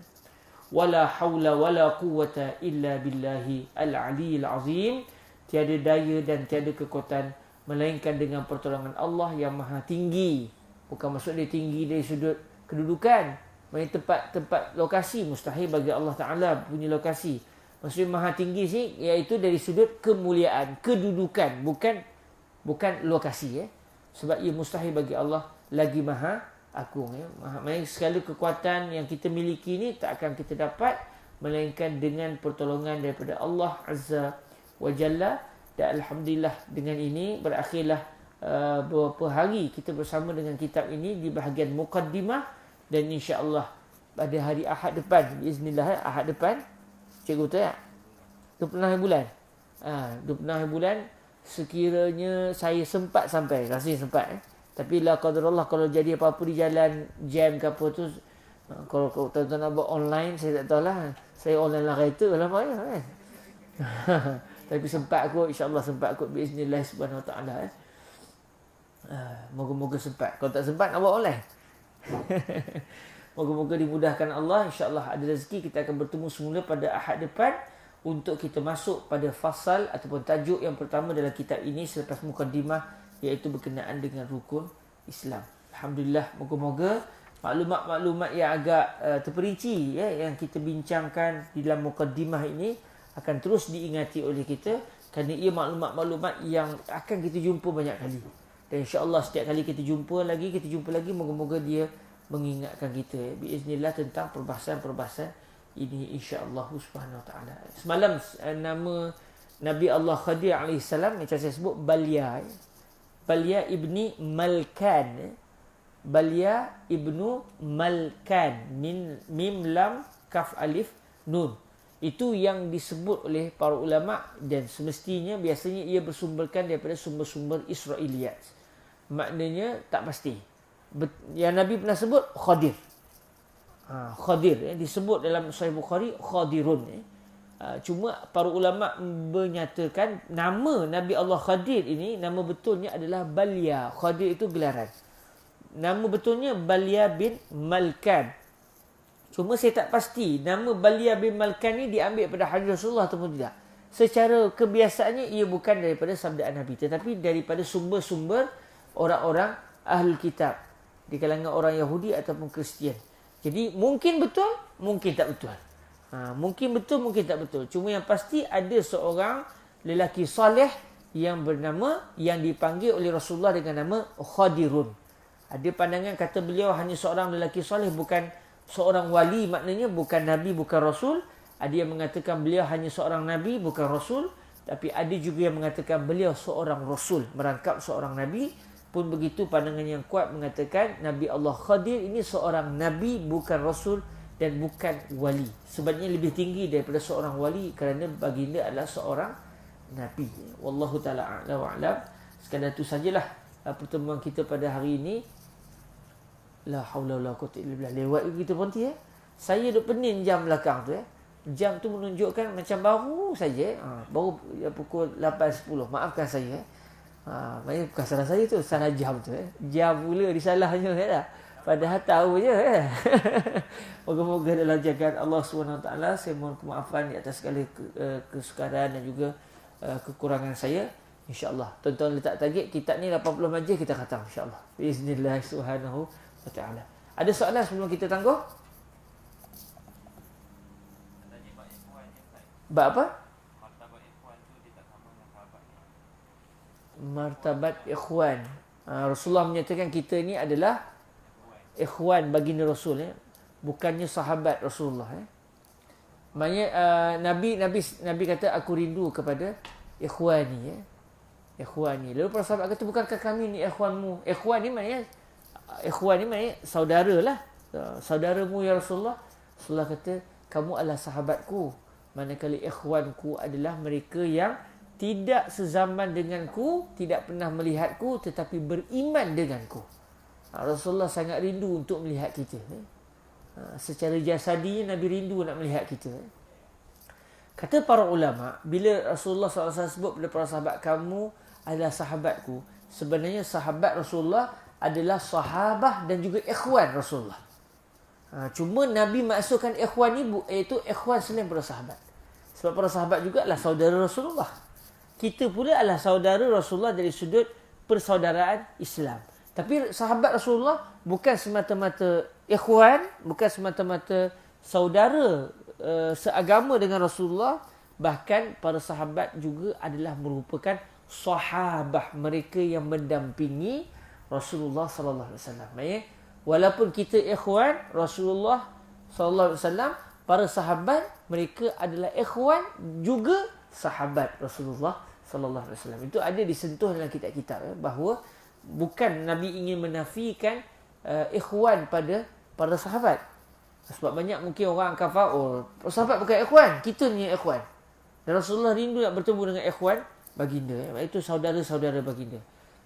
S1: Wala haula wala quwwata illa billahi al-aliyyil azim. Tiada daya dan tiada kekuatan melainkan dengan pertolongan Allah yang maha tinggi. Bukan maksud dia tinggi dari sudut kedudukan, maksudnya tempat lokasi. Mustahil bagi Allah Ta'ala punya lokasi. Maksudnya maha tinggi sini iaitu dari sudut kemuliaan, kedudukan, bukan lokasi. Sebab ia mustahil bagi Allah lagi maha agung. Ya. Maksudnya segala kekuatan yang kita miliki ni tak akan kita dapat melainkan dengan pertolongan daripada Allah Azza wa Jalla. Dan Alhamdulillah dengan ini berakhirlah beberapa hari kita bersama dengan kitab ini di bahagian muqaddimah. Dan insya-Allah pada hari Ahad depan, biiznillah, Ahad depan, cikgu betul tak? 26 hari bulan. 26 hari bulan, sekiranya saya sempat sampai, rasanya sempat. Tapi la qadarullah, kalau jadi apa-apa di jalan, jam ke apa tu, kalau tuan-tuan nak buat online, saya tak tahulah. Saya online lah kereta lah kan. Tapi sempat kot, insya-Allah sempat kot biiznillah subhanahu wa taala. Moga-moga sempat. Kalau tak sempat nak buat online. Moga-moga dimudahkan Allah. InsyaAllah ada rezeki, kita akan bertemu semula pada Ahad depan untuk kita masuk pada fasal ataupun tajuk yang pertama dalam kitab ini selepas mukaddimah, iaitu berkenaan dengan rukun Islam. Alhamdulillah, moga-moga maklumat-maklumat yang agak terperinci yang kita bincangkan di dalam mukaddimah ini akan terus diingati oleh kita, kerana ia maklumat-maklumat yang akan kita jumpa banyak kali. Dan insya-Allah setiap kali kita jumpa lagi, moga-moga dia mengingatkan kita biiznillah tentang perbahasan-perbahasan ini insya-Allah subhanahu wa taala. Semalam nama Nabi Allah Khadir alaihi salam macam saya sebut Balya. Balya ibni Malkan. Balya ibnu Malkan. Mim lam kaf alif nun. Itu yang disebut oleh para ulama dan semestinya biasanya ia bersumberkan daripada sumber-sumber Israiliyat. Maknanya tak pasti. Yang Nabi pernah sebut Khadir. Khadir disebut dalam Sahih Bukhari Khadirun. Cuma para ulama menyatakan nama Nabi Allah Khadir ini, nama betulnya adalah Balya. Khadir itu gelaran. Nama betulnya Balya bin Malkan. Cuma saya tak pasti nama Balya bin Malkan ni diambil pada hadis Rasulullah ataupun tidak. Secara kebiasaannya ia bukan daripada sabdaan Nabi, tetapi daripada sumber-sumber orang-orang Ahlul Kitab di kalangan orang Yahudi ataupun Kristian. Jadi mungkin betul, mungkin tak betul. Mungkin betul, mungkin tak betul. Cuma yang pasti ada seorang lelaki soleh yang dipanggil oleh Rasulullah dengan nama Khadirun. Ada pandangan kata beliau hanya seorang lelaki soleh, bukan seorang wali, maknanya bukan Nabi, bukan Rasul. Ada yang mengatakan beliau hanya seorang Nabi, bukan Rasul. Tapi ada juga yang mengatakan beliau seorang Rasul, merangkap seorang Nabi. Pun begitu pandangan yang kuat mengatakan Nabi Allah Khadir ini seorang Nabi, bukan Rasul dan bukan wali. Sebabnya lebih tinggi daripada seorang wali kerana baginda adalah seorang Nabi. Wallahu ta'ala a'la wa'alam. Sekadar itu sajalah pertemuan kita pada hari ini. La haula wala quwwata illa billah. Lewat kita berhenti. Saya duk pening jam belakang tu. Jam tu menunjukkan macam baru saja. Baru pukul 8.10. Maafkan saya. Maknanya bukan salah saya tu, salah jam tu. Jam pula disalahnya. Padahal tahu je. Moga-moga dalam jagaan Allah SWT, saya mohon kemaafan di atas segala kesukaran dan juga kekurangan saya. InsyaAllah. Tuan-tuan letak target kitab ni 80 majlis kita khatam. InsyaAllah. Biiznillah subhanahu wa ta'ala. Ada soalan sebelum kita tangguh? Bab apa? Martabat ikhwan. Rasulullah menyatakan kita ni adalah ikhwan baginda Rasul, bukannya sahabat Rasulullah. Maknanya Nabi kata aku rindu kepada ikhwani. Ikhwani. Lalu para sahabat kata bukankah kami ni ikhwanmu? Ikhwan ni maknanya saudara lah. Saudaramu ya Rasulullah. Rasulullah kata kamu adalah sahabatku, manakala ikhwanku adalah mereka yang tidak sezaman denganku, tidak pernah melihatku tetapi beriman denganku. Rasulullah sangat rindu untuk melihat kita. Secara jasadinya Nabi rindu nak melihat kita. Kata para ulama, bila Rasulullah SAW sebut pada para sahabat, kamu adalah sahabatku, sebenarnya sahabat Rasulullah adalah sahabah dan juga ikhwan Rasulullah. Cuma Nabi maksudkan ikhwan ni iaitu ikhwan selain para sahabat. Sebab para sahabat juga adalah saudara Rasulullah. Kita pula adalah saudara Rasulullah dari sudut persaudaraan Islam. Tapi sahabat Rasulullah bukan semata-mata ikhwan, bukan semata-mata saudara seagama dengan Rasulullah. Bahkan para sahabat juga adalah merupakan sahabah, mereka yang mendampingi Rasulullah sallallahu alaihi wasallam. Maksudnya walaupun kita ikhwan Rasulullah sallallahu alaihi wasallam, para sahabat mereka adalah ikhwan juga sahabat Rasulullah sallallahu alaihi wasallam. Itu ada disentuh dalam kitab-kitab bahawa bukan Nabi ingin menafikan ikhwan pada para sahabat. Sebab banyak mungkin orang akan faham, sahabat bukan ikhwan, kita ni ikhwan. Dan Rasulullah rindu nak bertemu dengan ikhwan baginda, itu saudara-saudara baginda.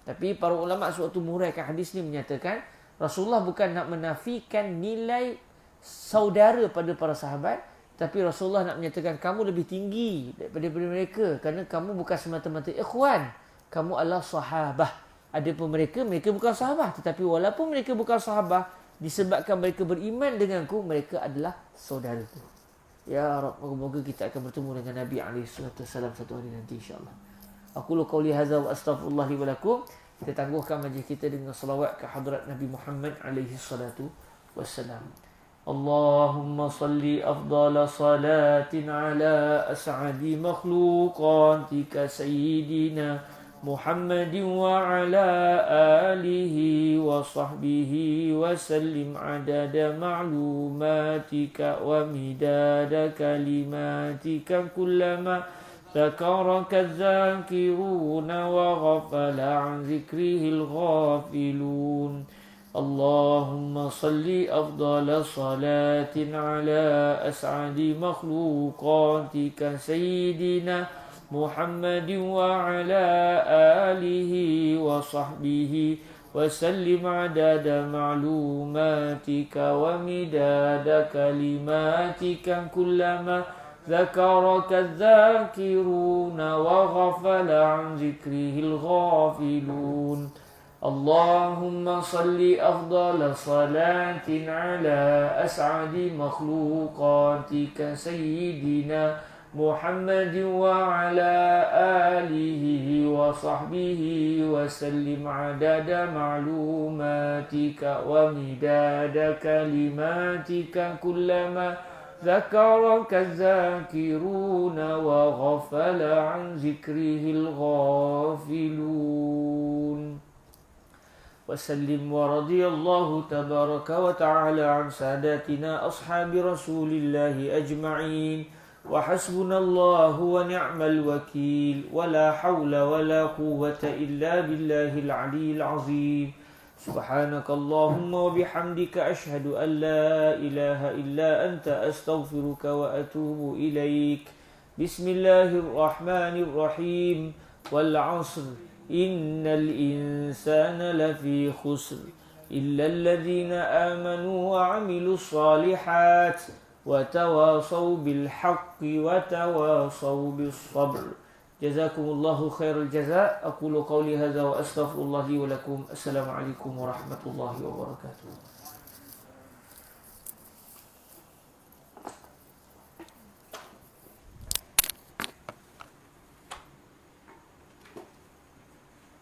S1: Tapi para ulama sewaktu menguraikan hadis ni menyatakan Rasulullah bukan nak menafikan nilai saudara pada para sahabat, tapi Rasulullah nak menyatakan kamu lebih tinggi daripada mereka kerana kamu bukan semata-mata ikhwan, kamu adalah sahabah. Adapun mereka bukan sahabah, tetapi walaupun mereka bukan sahabah, disebabkan mereka beriman denganku, mereka adalah saudaraku. Ya Rabb, moga-moga kita akan bertemu dengan Nabi SAW satu hari nanti insya-Allah. Aku lu qauli hadza wa astaghfirullah li wa lakum. Kita tangguhkan majlis kita dengan selawat ke hadrat Nabi Muhammad alaihi salatu wassalam. Allahumma salli afdala salatin ala as'adi makhluqatika sayyidina Muhammadin wa ala alihi wa sahbihi wa sallim adada ma'lumatika wa midada kalimatika kullama ذكرك الذاكرون وغفل عن ذكره الغافلون اللهم صل أفضل صلاة على أسعد مخلوقاتك سيدنا محمد وعلى آله وصحبه وسلم عدد معلوماتك ومداد كلماتك كلما ذكرك الذاكرون وغفل عن ذكره الغافلون اللهم صل أفضل صلاة على أسعد مخلوقاتك سيدنا محمد وعلى آله وصحبه وسلم عدد معلوماتك ومداد كلماتك كلما ذكرك الذاكرون وغفل عن ذكره الغافلون وسلم ورضي الله تبارك وتعالى عن ساداتنا أصحاب رسول الله أجمعين وحسبنا الله ونعم الوكيل ولا حول ولا قوة إلا بالله العلي العظيم سبحانك اللهم وبحمدك أشهد أن لا إله إلا أنت أستغفرك وأتوب إليك بسم الله الرحمن الرحيم والعصر إن الإنسان لفي خسر إلا الذين آمنوا وعملوا الصالحات وتواصوا بالحق وتواصوا بالصبر جزاكم الله خير الجزاء أقول قولي هذا وأستغفر الله لي ولكم السلام عليكم ورحمة الله وبركاته